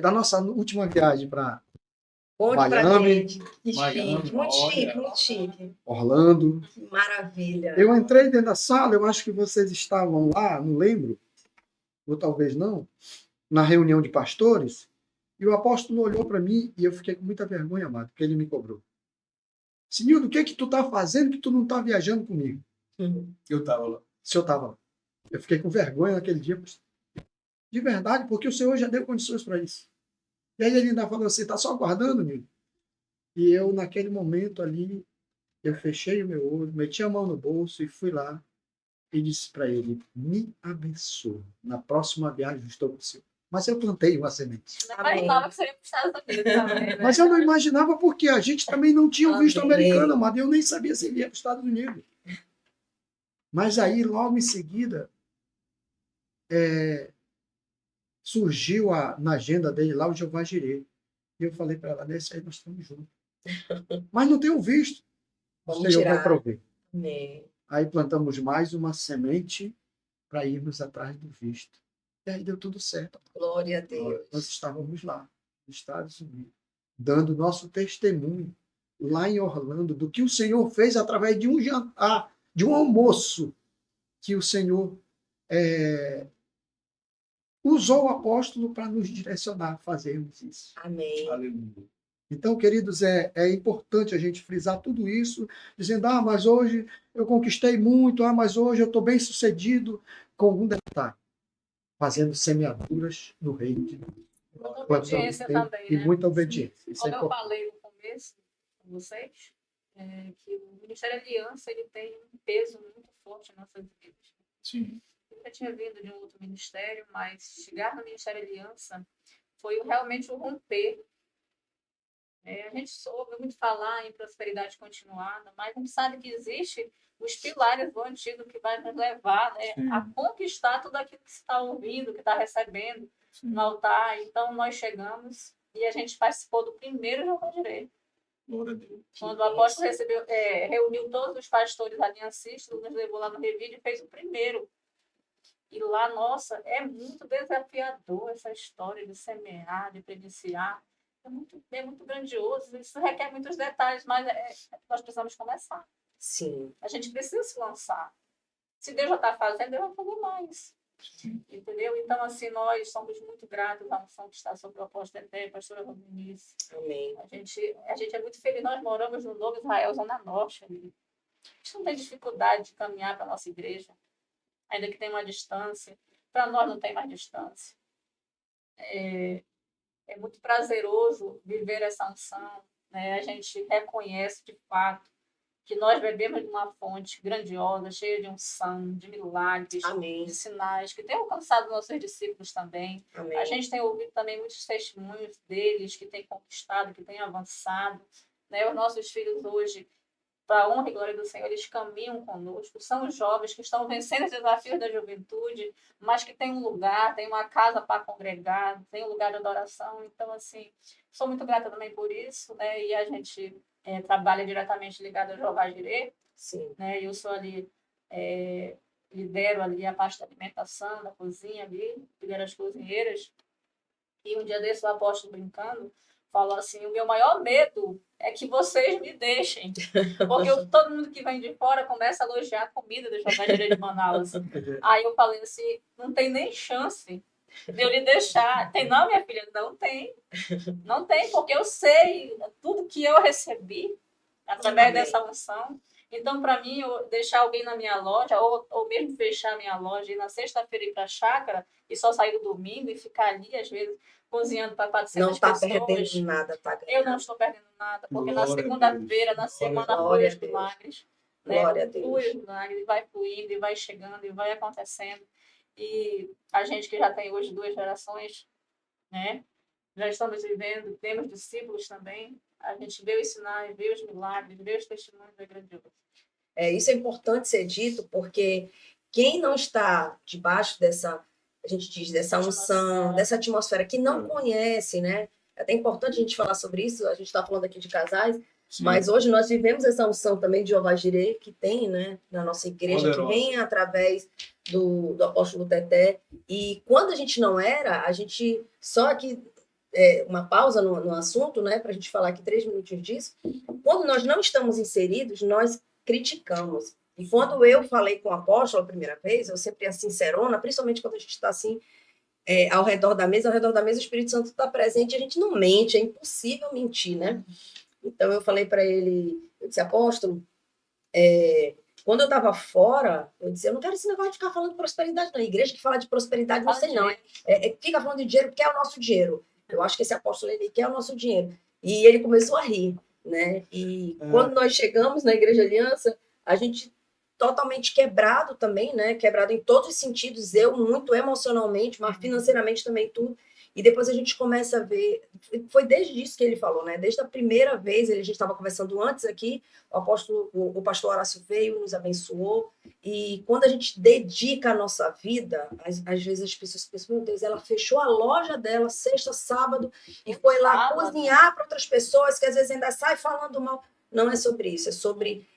da nossa última viagem para Miami, Muito chique. Orlando. Maravilha. Eu entrei dentro da sala, eu acho que vocês estavam lá, não lembro, ou talvez não, na reunião de pastores, e o apóstolo olhou para mim e eu fiquei com muita vergonha, amado, porque ele me cobrou. Senhor, o que tu tá fazendo que tu não tá viajando comigo? Eu estava lá. O senhor estava lá. Eu fiquei com vergonha naquele dia. De verdade, porque o Senhor já deu condições para isso. E aí ele ainda falou assim, tá só aguardando, Nilo? E eu, naquele momento ali, eu fechei o meu olho, meti a mão no bolso e fui lá e disse para ele, me abençoe. Na próxima viagem eu estou com o Senhor. Mas eu plantei uma semente. Não imaginava que seria para os Estados Unidos também, né? Mas eu não imaginava porque a gente também não tinha visto americano, mas eu nem sabia se ele ia para os Estados Unidos. Mas aí, logo em seguida, surgiu na agenda dele lá o Jeová Jireh. E eu falei para ela, nesse aí nós estamos juntos. Mas não tenho visto. O Senhor vai prover. Aí plantamos mais uma semente para irmos atrás do visto. E aí deu tudo certo. Glória a Deus. Nós estávamos lá, nos Estados Unidos, dando nosso testemunho lá em Orlando do que o Senhor fez através de um jantar, de um almoço que o Senhor usou o apóstolo para nos direcionar a fazermos isso. Amém. Aleluia. Então, queridos, é importante a gente frisar tudo isso, dizendo, mas hoje eu conquistei muito, mas hoje eu estou bem sucedido, com um detalhe, fazendo semeaduras no reino de Deus. Muita obediência também, e né? muita obediência. Isso Como é eu falei no começo com vocês, que o Ministério Aliança ele tem um peso muito forte em nossas vidas. Sim. Eu já tinha vindo de um outro ministério, mas chegar no Ministério Aliança foi realmente o romper. A gente soube muito falar em prosperidade continuada, mas a gente sabe que existe os pilares do antigo que vai nos levar, né, a conquistar tudo aquilo que você está ouvindo, que está recebendo no altar. Então, nós chegamos e a gente participou do primeiro Jeová Jireh. Quando o apóstolo reuniu todos os pastores aliancistas, nos levou lá no Revide e fez o primeiro. E lá, nossa, é muito desafiador essa história de semear, de presenciar. é muito grandioso, isso requer muitos detalhes, mas nós precisamos começar. Sim. A gente precisa se lançar. Se Deus já está fazendo, Deus vai fazer mais. Entendeu? Então, assim, nós somos muito gratos à unção que está sobre o apóstolo Eté, a pastora Rominice. Amém. A gente é muito feliz. Nós moramos no Novo Israel, Zona Norte. Ali. A gente não tem dificuldade de caminhar para a nossa igreja, ainda que tenha uma distância. Para nós não tem mais distância. É muito prazeroso viver essa unção. Né? A gente reconhece, de fato, que nós bebemos de uma fonte grandiosa, cheia de unção, de milagres, Amém. de sinais, que tem alcançado nossos discípulos também. Amém. A gente tem ouvido também muitos testemunhos deles que têm conquistado, que têm avançado. Né? Os nossos filhos hoje, para a honra e glória do Senhor, eles caminham conosco. São os jovens que estão vencendo os desafios da juventude, mas que têm um lugar, têm uma casa para congregar, têm um lugar de adoração. Então, assim, sou muito grata também por isso, né? E a gente trabalha diretamente ligado ao Jeová Jireh, Sim. né? Eu sou ali, lidero ali a parte da alimentação, da cozinha ali, lidero as cozinheiras. E um dia desse o apóstolo brincando falou assim: o meu maior medo é que vocês me deixem, porque todo mundo que vem de fora começa a elogiar a comida do Jeová Jireh de Manaus. Aí eu falei assim: não tem nem chance de eu lhe deixar. Tem não, minha filha? Não tem. Não tem, porque eu sei tudo que eu recebi através dessa unção. Então, para mim, eu deixar alguém na minha loja, ou mesmo fechar a minha loja, ir na sexta-feira ir para a chácara e só sair no domingo e ficar ali, às vezes, cozinhando para 400 pessoas. Não está perdendo nada, tá ganhando. Eu não estou perdendo nada, porque na Glória segunda-feira, na semana, flui os milagres. Glória a Né? Deus. Flui os milagres, vai fluindo, e vai chegando, e vai acontecendo. E a gente que já tem hoje 2 gerações, né? Já estamos vivendo, temos discípulos também. A gente vê os sinais, vê os milagres, vê os testemunhos, é grandioso. Isso é importante ser dito, porque quem não está debaixo dessa, a gente diz, dessa unção, dessa atmosfera, que não conhece, né? É até importante a gente falar sobre isso, a gente está falando aqui de casais, sim, mas hoje nós vivemos essa unção também de Jeová Jireh, que tem, né, na nossa igreja, poderosa, que vem através do apóstolo Teté. E quando a gente não era, a gente, só aqui, uma pausa no assunto, né, para a gente falar aqui 3 minutinhos disso. Quando nós não estamos inseridos, nós criticamos. E quando eu falei com o apóstolo a primeira vez, eu sempre ia sincerona, principalmente quando a gente está assim, ao redor da mesa o Espírito Santo está presente, a gente não mente, é impossível mentir, né? Então eu falei para ele, eu disse, apóstolo, quando eu estava fora, eu disse, eu não quero esse negócio de ficar falando de prosperidade, não. A igreja que fala de prosperidade, não sei não. Fica falando de dinheiro porque é o nosso dinheiro. Eu acho que esse apóstolo, ele quer o nosso dinheiro. E ele começou a rir, né? E quando nós chegamos na Igreja Aliança, a gente totalmente quebrado também, né? Quebrado em todos os sentidos, eu muito emocionalmente, mas financeiramente também tudo. E depois a gente começa a ver, foi desde isso que ele falou, né? Desde a primeira vez, a gente estava conversando antes aqui, o pastor Horácio veio, nos abençoou, e quando a gente dedica a nossa vida, às vezes as pessoas pensam, meu Deus, ela fechou a loja dela sexta, sábado, e foi lá cozinhar para outras pessoas, que às vezes ainda sai falando mal. Não é sobre isso, é sobre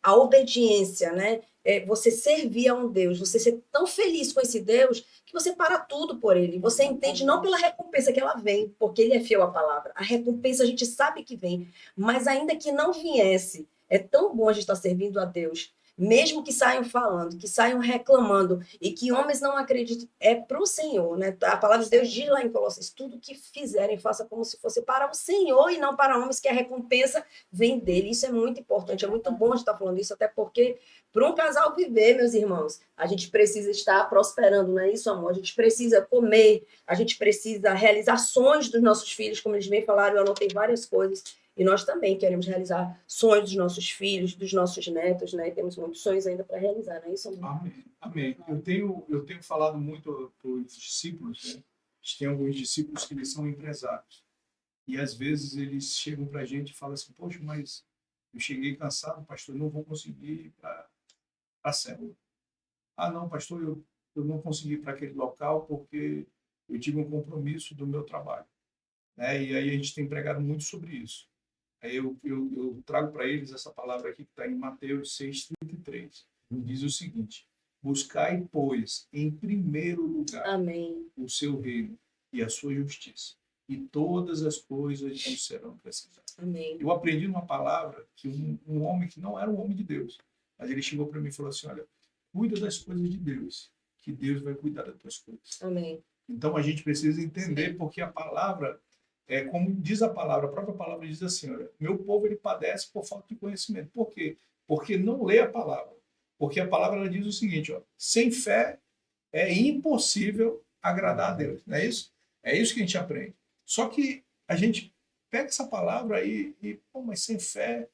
a obediência, né? Você servir a um Deus, você ser tão feliz com esse Deus que você para tudo por ele. Você entende não pela recompensa que ela vem, porque ele é fiel à palavra. A recompensa a gente sabe que vem, mas ainda que não viesse, é tão bom a gente estar servindo a Deus, mesmo que saiam falando, que saiam reclamando e que homens não acreditem, é para o Senhor, né? A palavra de Deus diz lá em Colossenses, tudo que fizerem, faça como se fosse para o Senhor e não para homens, que a recompensa vem dele. Isso é muito importante, é muito bom a gente estar falando isso, até porque para um casal viver, meus irmãos, a gente precisa estar prosperando, não é isso, amor? A gente precisa comer, a gente precisa realizar sonhos dos nossos filhos, como eles bem falaram, eu anotei várias coisas. E nós também queremos realizar sonhos dos nossos filhos, dos nossos netos, né? E temos muitos sonhos ainda para realizar, não é isso, amor? Amém. Amém. Eu tenho falado muito para os discípulos, né? Tem alguns discípulos que eles são empresários. E às vezes eles chegam para a gente e falam assim, poxa, mas eu cheguei cansado, pastor, não vou conseguir ir para a célula. Ah, não, pastor, eu não consegui ir para aquele local porque eu tive um compromisso do meu trabalho. Né? E aí a gente tem pregado muito sobre isso. Aí eu trago para eles essa palavra aqui que está em Mateus 6,33. Diz o seguinte, buscai, pois, em primeiro lugar, Amém, o seu reino e a sua justiça. e todas as coisas nos serão acrescentadas. Amém. Eu aprendi uma palavra que um homem que não era um homem de Deus, mas ele chegou para mim e falou assim, olha, cuida das coisas de Deus, que Deus vai cuidar das tuas coisas. Amém. Então a gente precisa entender, porque a palavra, como diz a palavra, a própria palavra diz assim, olha, meu povo ele padece por falta de conhecimento. Por quê? Porque não lê a palavra. Porque a palavra ela diz o seguinte, ó, sem fé é impossível agradar a Deus, não é isso? É isso que a gente aprende. Só que a gente pega essa palavra aí e pô, mas sem fé,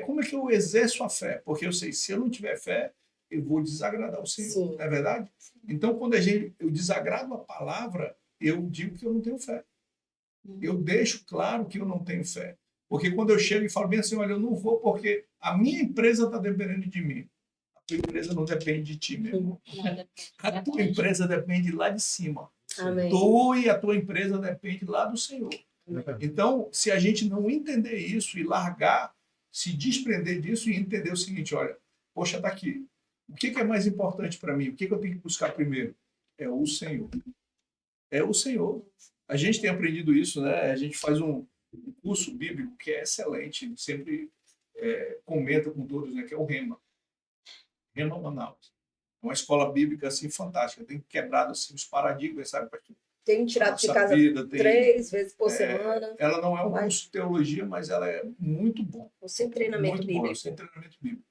como é que eu exerço a fé? Porque eu sei, se eu não tiver fé, eu vou desagradar o Senhor, Sim. não é verdade? Então, quando eu desagrado a palavra, eu digo que eu não tenho fé. Eu deixo claro que eu não tenho fé. Porque quando eu chego e falo bem assim, olha, eu não vou porque a minha empresa está dependendo de mim. A tua empresa não depende de ti, meu irmão. A tua empresa depende lá de cima. Amém. Tu e a tua empresa depende lá do Senhor. Então, se a gente não entender isso e largar, se desprender disso e entender o seguinte, olha, poxa, tá aqui. O que é mais importante para mim? O que eu tenho que buscar primeiro? É o Senhor. É o Senhor. A gente tem aprendido isso, né? A gente faz um curso bíblico que é excelente, sempre comenta com todos, né? Que é o Rema. Rema Manaus. É uma escola bíblica assim fantástica. Tem quebrado assim, os paradigmas, sabe, pastor? Tenho tirado de casa 3 vezes por semana. Ela não é um curso de teologia, mas ela é muito bom. Sem treinamento muito bíblico. Bom, sem treinamento bíblico.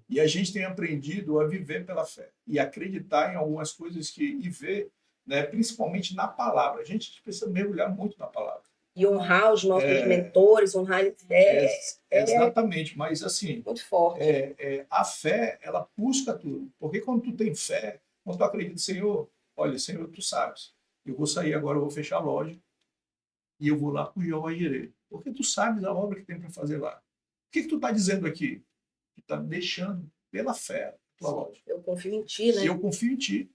E a gente tem aprendido a viver pela fé e acreditar em algumas coisas e ver, né, principalmente na palavra. A gente precisa mergulhar muito na palavra. E honrar os nossos mentores, honrar eles. Exatamente, mas assim, muito forte. A fé, ela busca tudo. Porque quando tu tem fé, quando tu acredita, Senhor, olha, Senhor, tu sabes, eu vou sair agora, eu vou fechar a loja e eu vou lá para o Jeová Jireh. Porque tu sabes a obra que tem para fazer lá. O que tu está dizendo aqui? Tu está deixando pela fé a tua loja. Eu confio em ti, né? E eu confio em ti.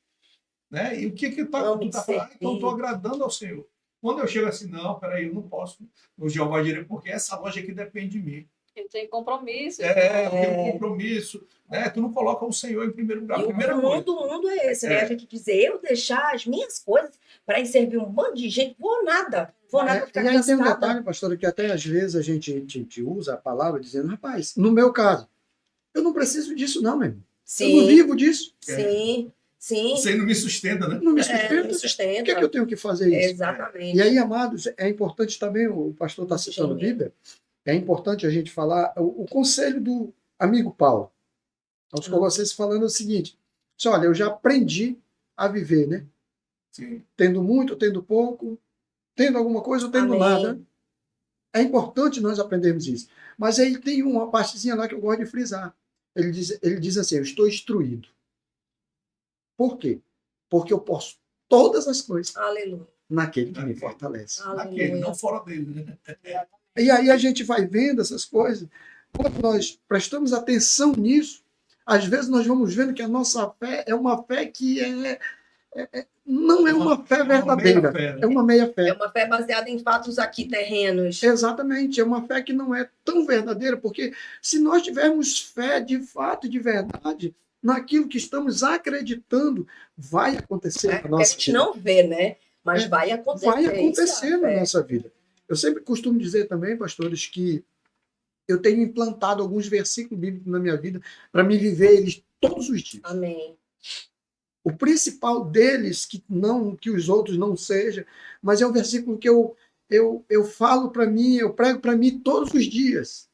Né? E o que tu está falando? Então, eu estou agradando ao Senhor. Quando eu chego assim, não, peraí, eu não posso no Jeová Jireh, porque essa loja aqui depende de mim. Eu tenho compromisso. Eu tenho compromisso. Né? Tu não coloca o Senhor em primeiro lugar. E o mundo é esse, né? A gente dizer, eu deixar as minhas coisas para ir servir um bando de gente, vou nada ficar e aí tem um detalhe, pastora, que até às vezes a gente usa a palavra dizendo, rapaz, no meu caso, eu não preciso disso não, meu irmão. Eu não vivo disso. Sim. Isso aí não me sustenta, né? Não me sustenta. Por que eu tenho que fazer isso? Exatamente. E aí, amados, é importante também, o pastor está citando a Bíblia, é importante a gente falar o conselho do amigo Paulo aos Colossenses falando o seguinte, olha, eu já aprendi a viver, né? Sim. Tendo muito, tendo pouco, tendo alguma coisa ou tendo nada. É importante nós aprendermos isso. Mas aí tem uma partezinha lá que eu gosto de frisar. Ele diz assim, eu estou instruído. Por quê? Porque eu posso todas as coisas. Aleluia. Naquele que me fortalece. Naquele, não fora dele. Né? E aí a gente vai vendo essas coisas. Quando nós prestamos atenção nisso, às vezes nós vamos vendo que a nossa fé é uma fé que não é uma fé verdadeira. É uma meia fé. É uma fé baseada em fatos aqui terrenos. Exatamente. É uma fé que não é tão verdadeira, porque se nós tivermos fé de fato, de verdade, naquilo que estamos acreditando, vai acontecer na nossa vida. A gente não vê, né? Mas vai acontecer. Vai acontecer na nossa vida. Eu sempre costumo dizer também, pastores, que eu tenho implantado alguns versículos bíblicos na minha vida para me viver eles todos os dias. Amém. O principal deles, que os outros não sejam, mas é um versículo que eu falo para mim, eu prego para mim todos os dias.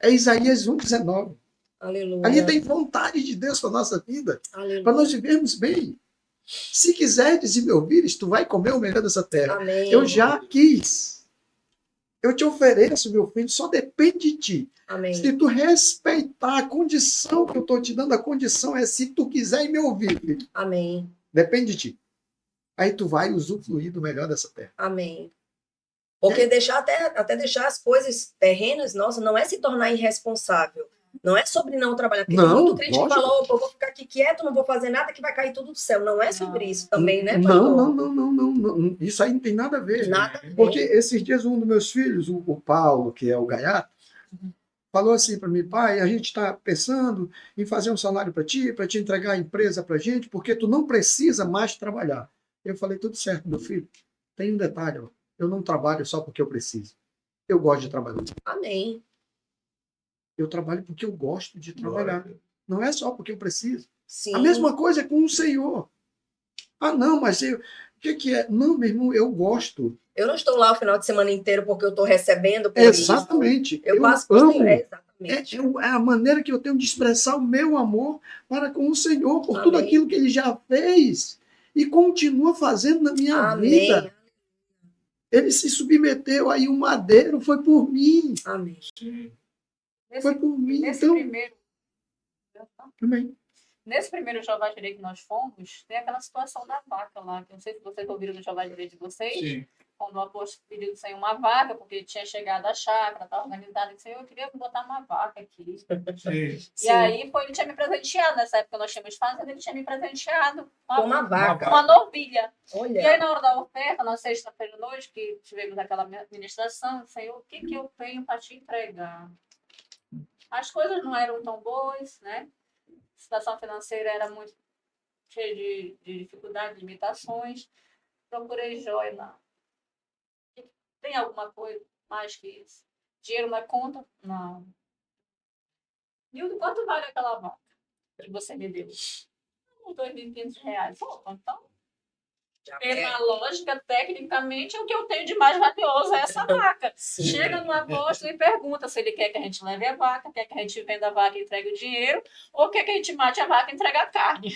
É Isaías 1,19. Aleluia. Ali tem vontade de Deus para a nossa vida, para nós vivermos bem. Se quiseres e me ouvires, tu vai comer o melhor dessa terra. Amém. Eu já quis. Eu te ofereço, meu filho, só depende de ti. Amém. Se tu respeitar a condição que eu estou te dando, a condição é se tu quiser e me ouvir. Filho. Amém. Depende de ti. Aí tu vai usufruir do melhor dessa terra. Amém. Porque deixar até deixar as coisas terrenas, nossa, não é se tornar irresponsável. Não é sobre não trabalhar. Porque não, muito crítico falou, eu vou ficar aqui quieto, não vou fazer nada que vai cair tudo do céu. Não é sobre isso também, né, pastor? Não. Isso aí não tem nada a ver. Nada a ver. Porque esses dias um dos meus filhos, o Paulo, que é o gaiato, falou assim para mim, pai, a gente está pensando em fazer um salário para te entregar a empresa para a gente, porque tu não precisa mais trabalhar. Eu falei, tudo certo, meu filho. Tem um detalhe, ó. Eu não trabalho só porque eu preciso. Eu gosto de trabalhar. Amém. Eu trabalho porque eu gosto de trabalhar. Glória. Não é só porque eu preciso. Sim. A mesma coisa é com o Senhor. Ah, não, mas o que é? Não, meu irmão, eu gosto. Eu não estou lá o final de semana inteiro porque eu estou recebendo por isso. Exatamente. Eu Eu faço amo. por exatamente. É a maneira que eu tenho de expressar o meu amor para com o Senhor, por Amém. tudo aquilo que Ele já fez e continua fazendo na minha Amém. vida. Ele se submeteu aí, o madeiro foi por mim. Amém. Foi por mim. Nesse Então, primeiro. amém. Nesse primeiro Jeová Jireh que nós fomos, tem aquela situação da vaca lá, que eu não sei se vocês ouviram no Jeová Jireh de vocês, Sim. quando o apóstolo pediu do Senhor uma vaca, porque ele tinha chegado à chácara, estava organizado, ele disse, Senhor, eu queria botar uma vaca aqui. Sim. E aí ele tinha me presenteado, nessa época nós tínhamos fazenda, ele tinha me presenteado Com uma vaca. uma novilha. Olha. E aí na hora da oferta, na sexta-feira à noite, que tivemos aquela ministração, Senhor, o que eu tenho para te entregar? As coisas não eram tão boas, né? A situação financeira era muito cheia de dificuldades, de limitações. Procurei joia lá. Tem alguma coisa mais que isso? Dinheiro na conta? Não. Nildo, quanto vale aquela vaca que você me deu? Uns R$2.500. Pô, então, pela lógica, tecnicamente, o que eu tenho de mais valioso é essa vaca. Sim. Chega no apóstolo e pergunta se ele quer que a gente leve a vaca, quer que a gente venda a vaca e entregue o dinheiro, ou quer que a gente mate a vaca e entregue a carne.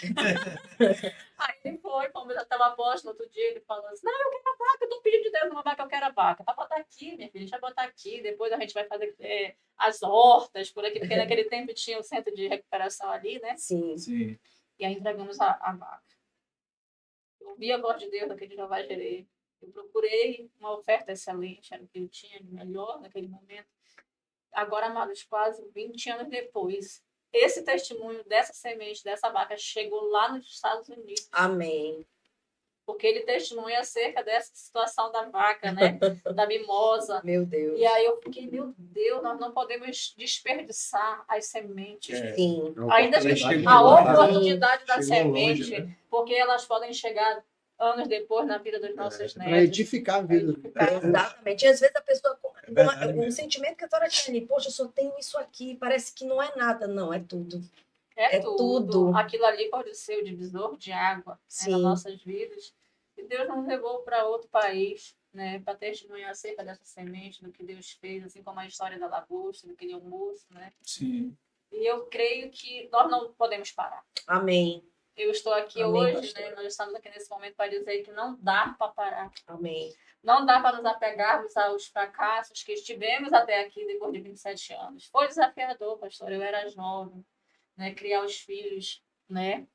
Aí ele foi, como já estava apóstolo, no outro dia, ele falou assim, não, eu quero a vaca, eu estou pedindo de Deus uma vaca, eu quero a vaca. Vai botar aqui, minha filha, a gente vai botar aqui, depois a gente vai fazer as hortas, por aqui, porque naquele tempo tinha o centro de recuperação ali, né? Sim. Sim. E aí entregamos a vaca. Eu ouvi a voz de Deus naquele Jeová Jireh. Eu procurei uma oferta excelente, era o que eu tinha de melhor naquele momento. Agora, amados, quase 20 anos depois, esse testemunho dessa semente, dessa vaca, chegou lá nos Estados Unidos. Amém. Porque ele testemunha acerca dessa situação da vaca, né? Da mimosa. Meu Deus. E aí eu fiquei, meu Deus, nós não podemos desperdiçar as sementes. Sim. Ainda a oportunidade da semente, longe, né? porque elas podem chegar anos depois na vida dos nossos Para netos. edificar a vida. Exatamente. E às vezes a pessoa, verdade um mesmo. sentimento que a senhora tinha ali, poxa, eu só tenho isso aqui, parece que não é nada. Não, é tudo. É É tudo. Aquilo ali pode ser o divisor de água, né, Sim. nas nossas vidas. E Deus nos levou para outro país, né, para testemunhar acerca dessa semente, do que Deus fez, assim como a história da lagosta, do que ele é um moço, né? Sim. E eu creio que nós não podemos parar. Amém. Eu estou aqui Amém, hoje, pastora. né, nós estamos aqui nesse momento para dizer que não dá para parar. Amém. Não dá para nos apegarmos aos fracassos que estivemos até aqui depois de 27 anos. Foi desafiador, pastor. Eu era jovem, né? Criar os filhos, né?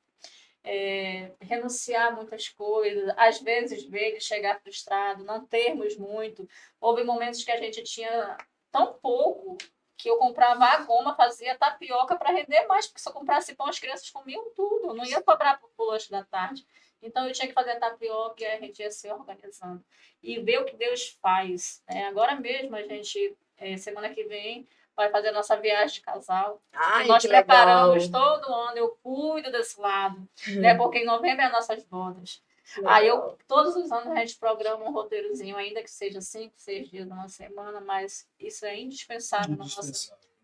Renunciar a muitas coisas. Às vezes, ver ele chegar frustrado, não termos muito. Houve momentos que a gente tinha tão pouco que eu comprava a goma, fazia tapioca para render mais, porque se eu comprasse pão, as crianças comiam tudo. Eu não ia cobrar para o lanche da tarde. Então, eu tinha que fazer tapioca e a gente ia se organizando. E ver o que Deus faz. Né? Agora mesmo, a gente, semana que vem, vai fazer a nossa viagem de casal. Ai, e nós que preparamos legal. todo ano, eu cuido desse lado. Né? Porque em novembro é as nossas bodas. Que Aí legal. todos os anos a gente programa um roteirozinho, ainda que seja 5, 6 dias numa semana, mas isso é indispensável no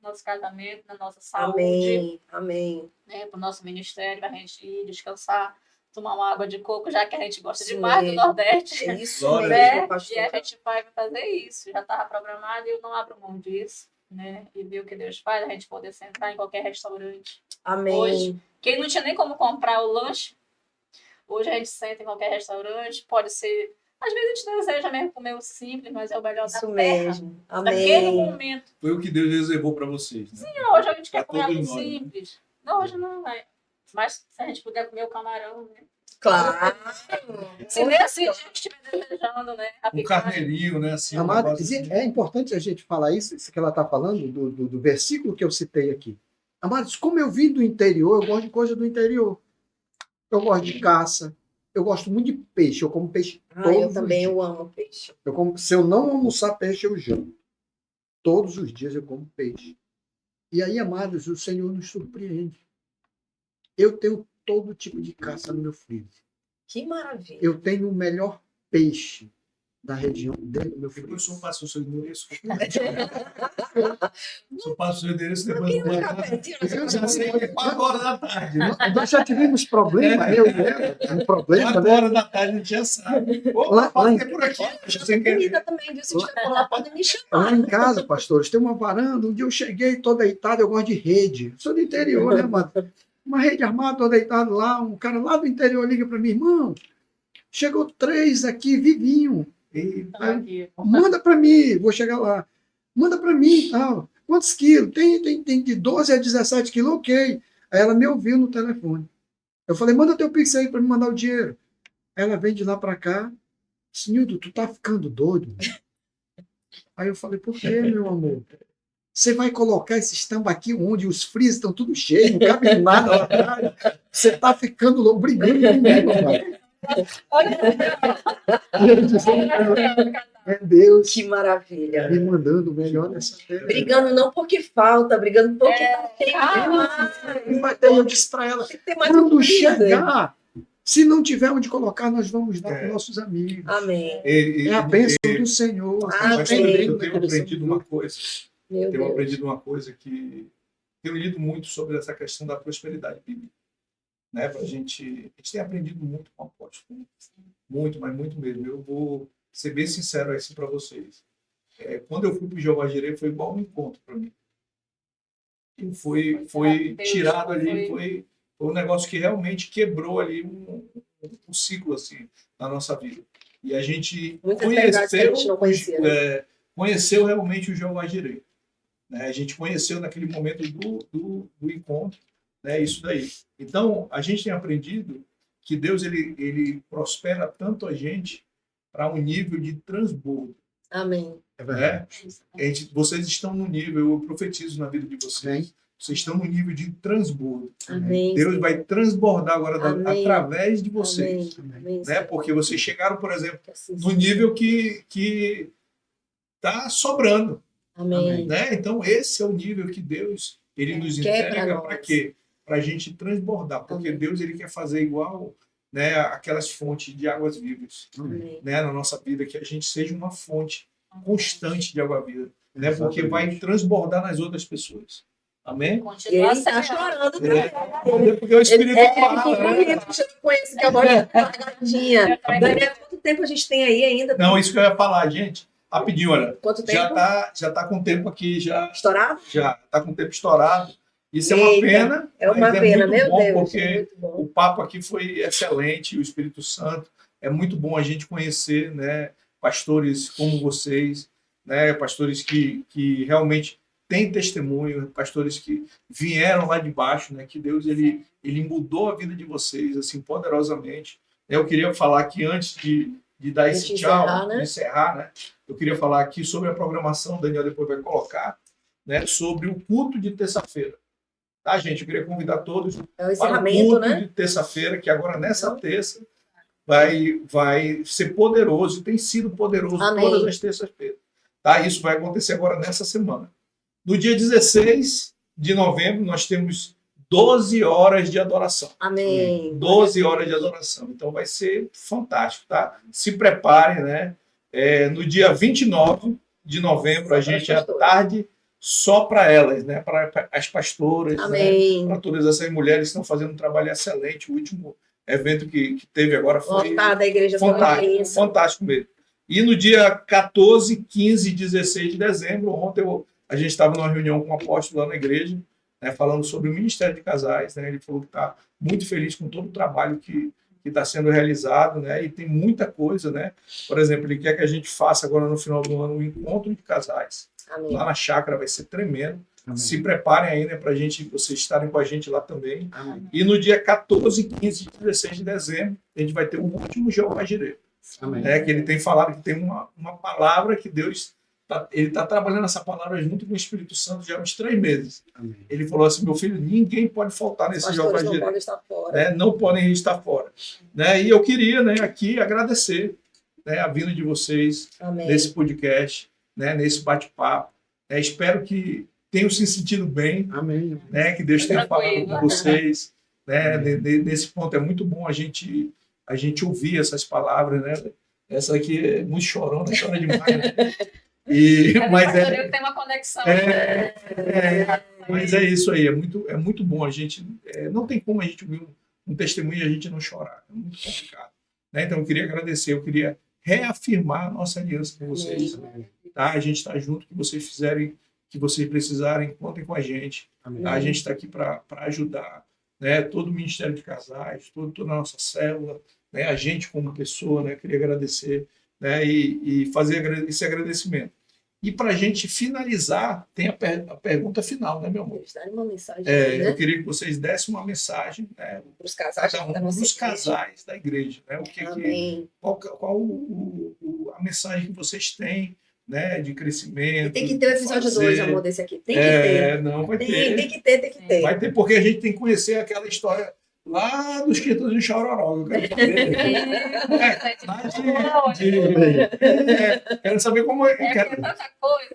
nosso casamento, na nossa saúde, Amém. Amém. né, para o nosso ministério, para a gente ir descansar, tomar uma água de coco, já que a gente gosta Isso demais do mesmo. Nordeste. É isso Glória a mesmo, Né? E a pastora. gente vai fazer isso. Já estava programado e eu não abro mão disso. Né? E ver o que Deus faz, a gente poder sentar em qualquer restaurante. Amém. Hoje, quem não tinha nem como comprar o lanche, hoje a gente senta em qualquer restaurante, pode ser. Às vezes a gente deseja mesmo comer o simples, mas é o melhor Isso da terra. mesmo. Naquele Amém. momento. Foi o que Deus reservou para vocês, né? Não, hoje a gente quer Pra comer algo todos nós, né? simples. Não, hoje não vai. Mas se a gente puder comer o camarão, né? Claro. Se nesse dia a gente estiver desejando, né? A Um picanha. carneirinho, né? Assim, um Amado, negócio assim. é importante a gente falar isso que ela está falando, do versículo que eu citei aqui. Amados, como eu vim do interior, eu gosto de coisa do interior. Eu gosto de caça, eu gosto muito de peixe, eu como peixe Ah, todos eu os também dias. eu amo peixe. Se eu não almoçar peixe, eu janto. Todos os dias eu como peixe. E aí, amados, o Senhor nos surpreende. Eu tenho todo tipo de caça no meu freezer. Que maravilha. Eu tenho o melhor peixe. da região dele, meu filho. Depois eu passo o seu endereço. Eu passo o seu endereço depois. Um cafezinho, Eu já sei que é 4 horas da tarde. Né? Nós já tivemos problema, eu e ela, um problema, 4 né? horas da tarde a gente já sabe. Opa, passei por aqui. Você quer... comida também, viu? Se estiver por lá, podem me chamar. Lá em casa, pastores, tem uma varanda. Um dia eu cheguei, tô deitado, eu gosto de rede. Sou do interior, né, mano? Uma rede armada, tô deitado lá. Um cara lá do interior liga para mim, irmão, chegou 3 aqui, vivinho. Aí, manda para mim, vou chegar lá. Manda para mim, tal. Quantos quilos? Tem de 12 a 17 quilos, ok. Aí ela me ouviu no telefone. Eu falei, manda teu Pix aí para me mandar o dinheiro. Aí ela vem de lá para cá. Nildo, tu tá ficando doido? Aí eu falei, por quê, meu amor? Você vai colocar esses tambaqui onde os frios estão tudo cheios, não cabe nada lá atrás. Você tá ficando louco, brigando comigo, mano. É Deus Que maravilha. me mandando o melhor nessa terra. Brigando não porque falta, brigando porque tem mais. Mas daí eu disse para ela, Tem que ter mais quando comida. chegar, se não tiver onde colocar, nós vamos dar para nossos amigos. Amém. É a bênção do Senhor. Amém. Mas eu tenho aprendido uma coisa. Meu Tenho Deus. aprendido uma coisa que tenho lido muito sobre essa questão da prosperidade bíblica. Né? A gente tem aprendido muito com o apóstolo. Muito, mas muito mesmo. Eu vou ser bem sincero assim para vocês. Quando eu fui para o Jeová Jireh, foi igual um encontro para mim. E foi tirado ali, foi um negócio que realmente quebrou ali um ciclo assim, na nossa vida. E a gente Muitas verdades que a gente não conhecia, né? Conheceu realmente o Jeová Jireh. Né? A gente conheceu naquele momento do encontro, né? Isso daí. Então, a gente tem aprendido que Deus ele prospera tanto a gente para um nível de transbordo. Amém. É verdade. Né? Vocês estão no nível, eu profetizo na vida de vocês, vocês estão no nível de transbordo. Amém. Deus vai transbordar agora Amém. através de vocês. Amém. Né? Porque vocês chegaram, por exemplo, Que assim no nível que está sobrando. Amém. Né? Então, esse é o nível que Deus ele nos Quer entrega pra para nós. quê? Para a gente transbordar. Porque Amém. Deus ele quer fazer igual, né, aquelas fontes de águas vivas, Amém. né, na nossa vida, que a gente seja uma fonte constante de água viva, né, porque vai transbordar nas outras pessoas. Amém? E Continua ele está chorando também. Porque o Espírito fala, né? Eu não conheço que a voz é largadinha. Daniel, quanto tempo a gente tem aí ainda? Não, isso que eu ia falar, gente. Rapidinho, olha. Quanto tempo? Já tá com o tempo aqui, já Estourado? tá com o tempo estourado. Isso é uma Eita, pena. É uma mas pena, muito meu bom, Deus. Porque É muito bom. o papo aqui foi excelente, o Espírito Santo. É muito bom a gente conhecer, né, pastores como vocês, né, pastores que realmente têm testemunho, pastores que vieram lá de baixo, né, que Deus ele mudou a vida de vocês assim poderosamente. Eu queria falar aqui antes de dar esse tchau, de encerrar, né? Eu queria falar aqui sobre a programação, o Daniel depois vai colocar, né, sobre o culto de terça-feira. Tá, gente? Eu queria convidar todos É o para o encerramento, culto né? de terça-feira, que agora nessa terça vai ser poderoso, e tem sido poderoso Amém. todas as terças-feiras. Tá? Isso vai acontecer agora nessa semana. No dia 16 de novembro, nós temos 12 horas de adoração. Amém. 12 horas de adoração. Então vai ser fantástico, tá? Se prepare, né? No dia 29 de novembro, a gente à tarde só para elas, né? Para as pastoras, Amém. né? Para todas essas mulheres que estão fazendo um trabalho excelente. O último evento que teve agora foi Lotada a igreja fantástico, fantástico mesmo. E no dia 14, 15 e 16 de dezembro, ontem a gente estava numa reunião com um apóstolo lá na igreja, né, falando sobre o Ministério de Casais. Né? Ele falou que está muito feliz com todo o trabalho que está sendo realizado, né? E tem muita coisa, né? Por exemplo, ele quer que a gente faça agora no final do ano um encontro de casais. Amém. Lá na chácara vai ser tremendo. Amém. Se preparem aí, né, para vocês estarem com a gente lá também. Amém. E no dia 14, 15 e 16 de dezembro, a gente vai ter o último Jeová Jireh. Amém. Que ele tem falado que tem uma palavra que Deus ele está trabalhando essa palavra junto com o Espírito Santo já há uns 3 meses. Amém. Ele falou assim: meu filho, ninguém pode faltar nesse Jeová Pastores não Jireh. podem estar fora. Né? Não podem estar fora. Né? E eu queria, né, aqui agradecer, né, a vinda de vocês Amém. nesse podcast, né, nesse bate-papo. Espero que tenham se sentido bem, Amém. né, que Deus tenha falado Tranquilo. com vocês. Né? Nesse ponto é muito bom a gente ouvir essas palavras, né? Essa aqui é muito chorona, chora demais, né? Mas que tem uma conexão. Mas é isso aí, é muito bom a gente. Não tem como a gente ouvir um testemunho e a gente não chorar. É muito complicado. Né? Então, eu queria agradecer, eu queria reafirmar a nossa aliança com vocês. Tá? A gente está junto, que vocês fizerem, que vocês precisarem, contem com a gente. Tá? A gente está aqui para ajudar, né? Todo o Ministério de Casais, toda a nossa célula, né? A gente como pessoa, né? Queria agradecer, né? E fazer esse agradecimento. E para a gente finalizar, tem a pergunta final, né, meu amor? Uma mensagem, né? Eu queria que vocês dessem uma mensagem, né, para os casais, dos casais da igreja. Né? Qual a mensagem que vocês têm, né, de crescimento? E tem que ter o episódio 2, amor, desse aqui. Tem que ter. Não, vai ter. Tem que ter. Vai ter, porque a gente tem que conhecer aquela história lá dos Quintos de Chororó. Eu quero saber. Quero saber como é. Tanta coisa.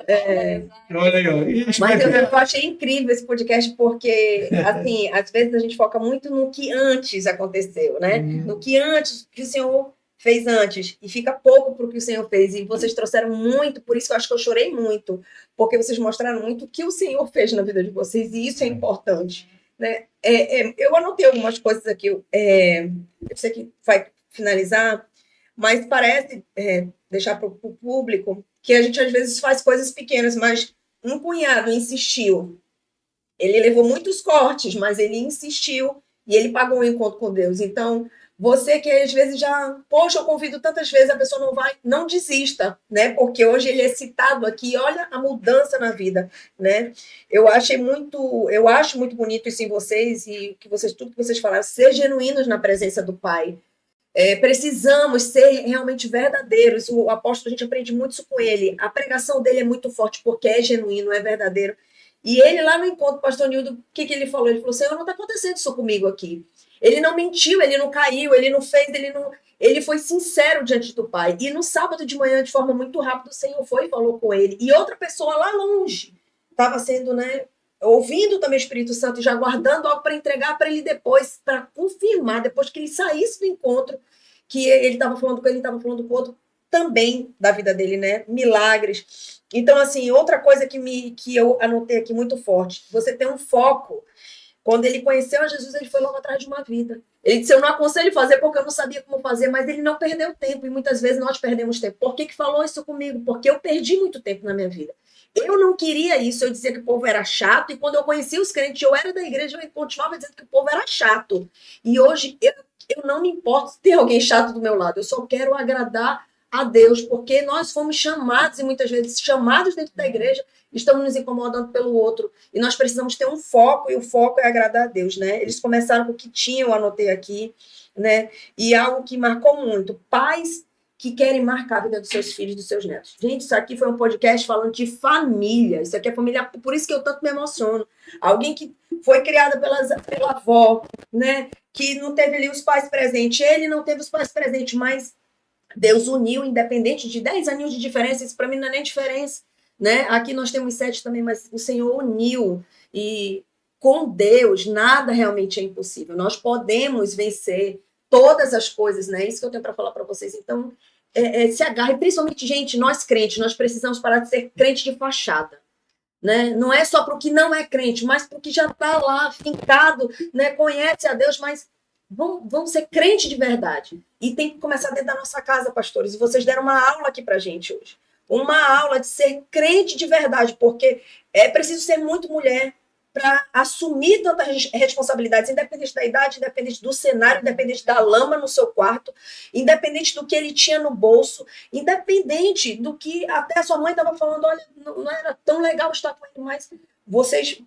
Olha aí, ó. Mas eu achei incrível esse podcast, porque, assim, às vezes a gente foca muito no que antes aconteceu, né? No que antes, que o Senhor fez antes, e fica pouco para o que o Senhor fez. E vocês trouxeram muito, por isso que eu acho que eu chorei muito, porque vocês mostraram muito o que o Senhor fez na vida de vocês, e isso é importante. Né? Eu anotei algumas coisas aqui, eu sei que vai finalizar, mas parece deixar para o público que a gente às vezes faz coisas pequenas, mas um cunhado insistiu, ele levou muitos cortes, mas ele insistiu e ele pagou o encontro com Deus. Então, você que às vezes já, poxa, eu convido tantas vezes, a pessoa não vai, não desista, né? Porque hoje ele é citado aqui, olha a mudança na vida, né? Eu acho muito bonito isso em vocês e tudo que vocês falaram, ser genuínos na presença do Pai. Precisamos ser realmente verdadeiros. O apóstolo, a gente aprende muito isso com ele. A pregação dele é muito forte porque é genuíno, é verdadeiro. E ele lá no encontro, pastor Nildo, o que ele falou? Ele falou, Senhor, não está acontecendo isso comigo aqui. Ele não mentiu, ele não caiu, ele não fez, ele foi sincero diante do Pai. E no sábado de manhã, de forma muito rápida, o Senhor foi e falou com ele. E outra pessoa lá longe estava sendo, né, ouvindo também o Espírito Santo e já guardando algo para entregar para ele depois, para confirmar, depois que ele saísse do encontro, que ele estava falando com ele, estava falando com o outro, também da vida dele, né? Milagres. Então, assim, outra coisa que eu anotei aqui muito forte, você tem um foco. Quando ele conheceu a Jesus, ele foi logo atrás de uma vida. Ele disse, eu não aconselho fazer porque eu não sabia como fazer, mas ele não perdeu tempo, e muitas vezes nós perdemos tempo. Por que falou isso comigo? Porque eu perdi muito tempo na minha vida. Eu não queria isso, eu dizia que o povo era chato, e quando eu conhecia os crentes, eu era da igreja, eu continuava dizendo que o povo era chato. E hoje, eu não me importo se tem alguém chato do meu lado, eu só quero agradar a Deus, porque nós fomos chamados, e muitas vezes chamados dentro da igreja, estamos nos incomodando pelo outro, e nós precisamos ter um foco, e o foco é agradar a Deus, né? Eles começaram com o que tinham, eu anotei aqui, né? E algo que marcou muito, pais que querem marcar a vida dos seus filhos, dos seus netos. Gente, isso aqui foi um podcast falando de família, isso aqui é família, por isso que eu tanto me emociono. Alguém que foi criada pela avó, né? Que não teve ali os pais presentes, ele não teve os pais presentes, mas Deus uniu, independente de 10 aninhos de diferença, isso para mim não é nem diferença, né? Aqui nós temos 7 também, mas o Senhor uniu, e com Deus nada realmente é impossível. Nós podemos vencer todas as coisas, né? Isso que eu tenho para falar para vocês. Então, se agarre, principalmente, gente, nós crentes, nós precisamos parar de ser crente de fachada, né? Não é só para o que não é crente, mas para o que já está lá, fincado, né? Conhece a Deus, mas vamos ser crente de verdade. E tem que começar dentro da nossa casa, pastores. E vocês deram uma aula aqui pra gente hoje. Uma aula de ser crente de verdade, porque é preciso ser muito mulher para assumir tantas responsabilidades, independente da idade, independente do cenário, independente da lama no seu quarto, independente do que ele tinha no bolso, independente do que até a sua mãe estava falando, olha, não era tão legal estar com ele, mas vocês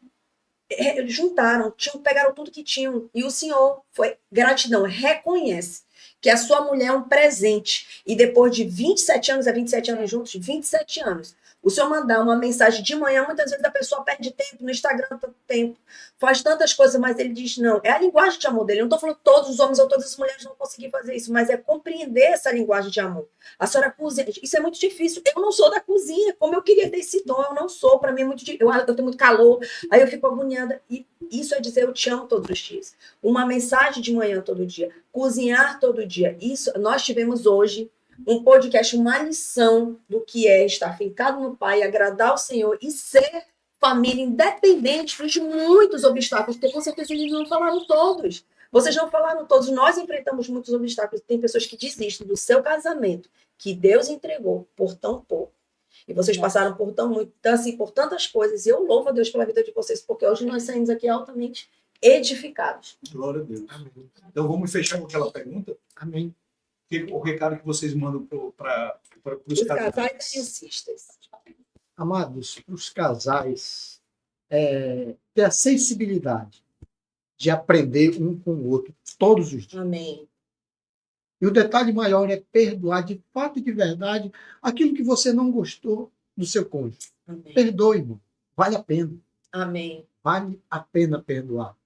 juntaram, pegaram tudo que tinham, e o Senhor foi gratidão, reconhece que a sua mulher é um presente, e depois de 27 anos, 27 anos juntos, 27 anos, o Senhor mandar uma mensagem de manhã, muitas vezes a pessoa perde tempo no Instagram, tanto tempo, faz tantas coisas, mas ele diz não, é a linguagem de amor dele. Eu não estou falando que todos os homens ou todas as mulheres vão conseguir fazer isso, mas é compreender essa linguagem de amor. A senhora cozinha, isso é muito difícil. Eu não sou da cozinha, como eu queria ter esse dom, eu não sou, para mim é muito difícil. Eu tenho muito calor, aí eu fico agoniada, e isso é dizer eu te amo todos os dias. Uma mensagem de manhã todo dia, cozinhar todo dia. Isso nós tivemos hoje um podcast, uma lição do que é estar fincado no Pai, agradar ao Senhor e ser família independente de muitos obstáculos, porque com certeza eles não falaram todos. Vocês não falaram todos, nós enfrentamos muitos obstáculos. Tem pessoas que desistem do seu casamento, que Deus entregou por tão pouco. E vocês passaram por tão muito, assim, por tantas coisas. E eu louvo a Deus pela vida de vocês, porque hoje nós saímos aqui altamente edificados. Glória a Deus. Amém. Então vamos fechar com aquela pergunta. Amém. O recado que vocês mandam para os Os casais. casais dentistas. Amados, para os casais, ter a sensibilidade de aprender um com o outro todos os dias. Amém. E o detalhe maior é perdoar de fato e de verdade aquilo que você não gostou do seu cônjuge. Amém. Perdoe, irmão. Vale a pena. Amém. Vale a pena perdoar.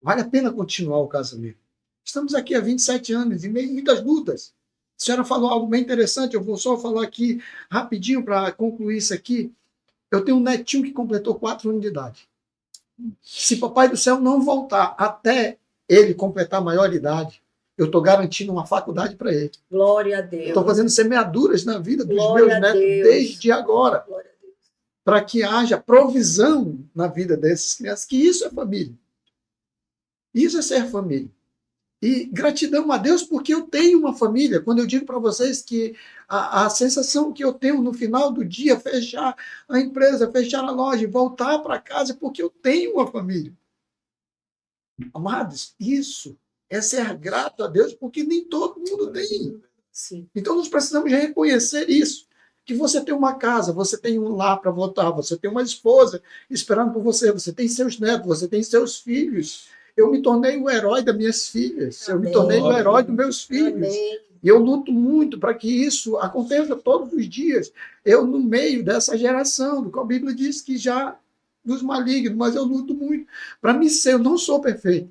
Vale a pena continuar o casamento. Estamos aqui há 27 anos e meio muitas lutas. A senhora falou algo bem interessante, eu vou só falar aqui rapidinho para concluir isso aqui. Eu tenho um netinho que completou 4 anos de idade. Se Papai do Céu não voltar até ele completar a maioridade, eu estou garantindo uma faculdade para ele. Glória a Deus. Estou fazendo semeaduras na vida dos Glória meus a netos Deus. desde agora, Glória a Deus. para que haja provisão na vida dessas crianças, que isso é família. Isso é ser família. E gratidão a Deus porque eu tenho uma família. Quando eu digo para vocês que a sensação que eu tenho no final do dia, fechar a empresa, fechar a loja e voltar para casa, é porque eu tenho uma família. Amados, isso é ser grato a Deus porque nem todo mundo tem. Sim. Então nós precisamos reconhecer isso. Que você tem uma casa, você tem um lar para voltar, você tem uma esposa esperando por você, você tem seus netos, você tem seus filhos. Eu me tornei o herói das minhas filhas. Eu me tornei o herói dos meus filhos. Amém. E eu luto muito para que isso aconteça todos os dias. Eu, no meio dessa geração, do qual a Bíblia diz que já dos malignos, mas eu luto muito para me ser. Eu não sou perfeito,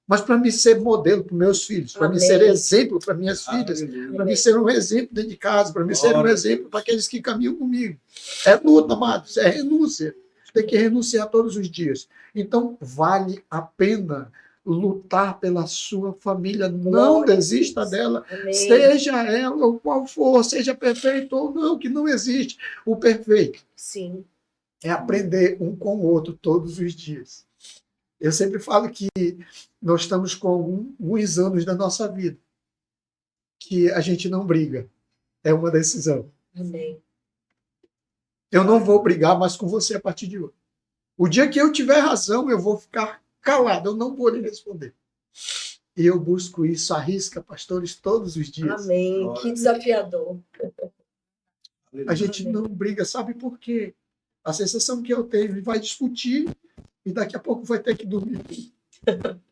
mas para me ser modelo para meus filhos, para me Amém. ser exemplo para minhas filhas, Aleluia. para me ser um exemplo dentro de casa, para me ser um Glória a exemplo para aqueles que caminham comigo. É luta, amados, é renúncia. Tem que renunciar todos os dias. Então, vale a pena lutar pela sua família. Não Glória a desista Deus. dela, Amém. seja ela o qual for, seja perfeito ou não, que não existe. O perfeito Sim. é aprender um com o outro todos os dias. Eu sempre falo que nós estamos com alguns anos da nossa vida que a gente não briga. É uma decisão. Amém. Eu não vou brigar mais com você a partir de hoje. O dia que eu tiver razão, eu vou ficar calado, eu não vou lhe responder. E eu busco isso, arrisca, pastores, todos os dias. Amém. Glória Que a Deus. desafiador. A gente não briga, sabe por quê? A sensação que eu tenho, vai discutir e daqui a pouco vai ter que dormir.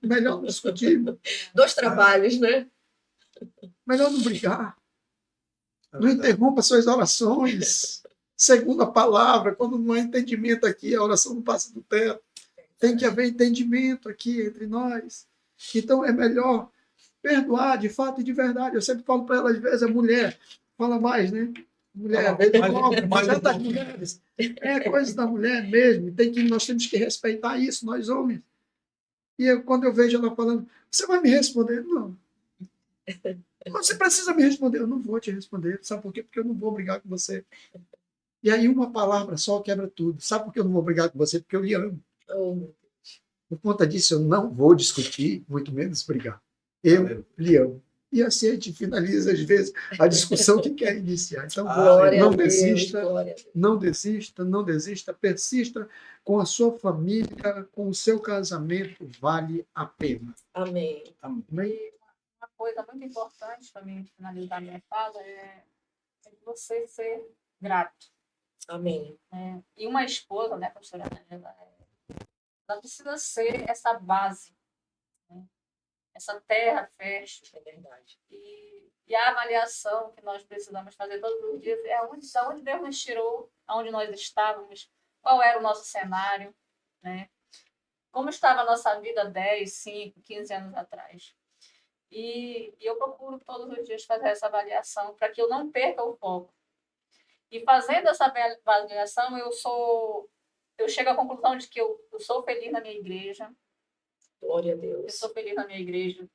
Melhor não discutir, 2 trabalhos, né? melhor não brigar. Não interrompa suas orações. Segundo a palavra, quando não há entendimento aqui, a oração não passa do teto. Tem que haver entendimento aqui entre nós. Então é melhor perdoar de fato e de verdade. Eu sempre falo para ela, às vezes, a mulher fala mais, né? Mulher, mas é das mulheres. É coisa da mulher mesmo. Nós temos que respeitar isso, nós homens. E quando eu vejo ela falando, você vai me responder? Não. Você precisa me responder. Eu não vou te responder. Sabe por quê? Porque eu não vou brigar com você. E aí uma palavra só quebra tudo. Sabe por que eu não vou brigar com você? Porque eu lhe amo. Oh, Por conta disso, eu não vou discutir, muito menos brigar. Eu lhe amo. E assim a gente finaliza, às vezes, a discussão que quer iniciar. Então, glória não a Deus, desista, glória a Deus. não desista, não desista, persista com a sua família, com o seu casamento, vale a pena. Amém. Amém? Uma coisa muito importante para mim finalizar minha fala é você ser grato. Amém. Né? E uma esposa, né, pastora, ela precisa ser essa base, né? Essa terra fértil. É verdade. E a avaliação que nós precisamos fazer todos os dias é da onde Deus nos tirou, aonde nós estávamos, qual era o nosso cenário, né? Como estava a nossa vida 10, 5, 15 anos atrás. E eu procuro todos os dias fazer essa avaliação para que eu não perca o foco. E fazendo essa avaliação, eu chego à conclusão de que eu sou feliz na minha igreja. Glória a Eu Deus. sou feliz na minha igreja.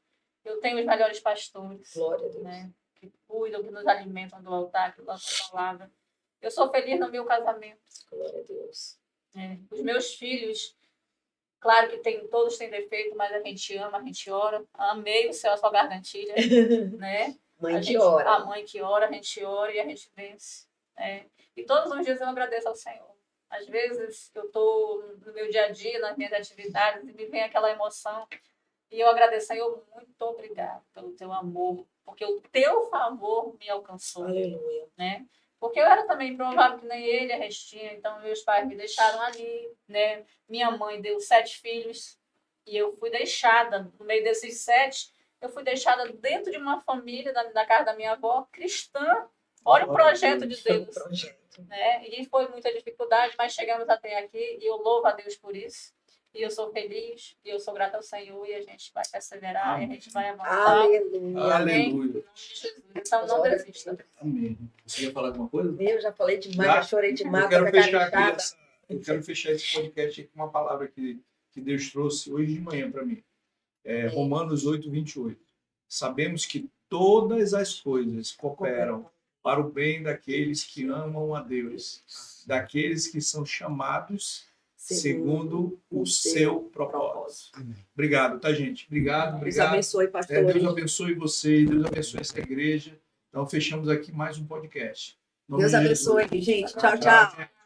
Eu tenho os melhores pastores. Glória a Deus. Né? que cuidam, que nos alimentam do altar, que lançam a palavra. Eu sou feliz no meu casamento. Glória a Deus. Os meus filhos, claro que todos têm defeito, mas a gente ama, a gente ora. Amei o Celso Gargantilha, né? Mãe que ora. A mãe que ora, a gente ora e a gente vence. Né? E todos os dias eu agradeço ao Senhor. Às vezes eu estou no meu dia a dia, nas minhas atividades, e me vem aquela emoção. E eu agradeço, Senhor, muito obrigado pelo teu amor, porque o teu favor me alcançou. Aleluia. Né? Porque eu era também provável que nem ele, a Restinha, então meus pais me deixaram ali, né? Minha mãe deu 7 filhos e eu fui deixada, no meio desses 7, eu fui deixada dentro de uma família, na casa da minha avó, cristã. Olha o projeto de Deus. Né? E foi muita dificuldade, mas chegamos até aqui e eu louvo a Deus por isso. E eu sou feliz, e eu sou grata ao Senhor, e a gente vai perseverar, e a gente vai avançar. Aleluia. Aleluia. Então não desista. Amém. Você quer falar alguma coisa? Eu já falei demais, já chorei demais. Eu quero fechar esse podcast aqui com uma palavra que Deus trouxe hoje de manhã para mim. Romanos 8:28. Sabemos que todas as coisas cooperam para o bem daqueles que amam a Deus, daqueles que são chamados segundo o seu propósito. Obrigado, tá, gente? Obrigado. Deus abençoe, pastor. Deus abençoe vocês, Deus abençoe essa igreja. Então, fechamos aqui mais um podcast. Deus abençoe, gente. Tchau, tchau.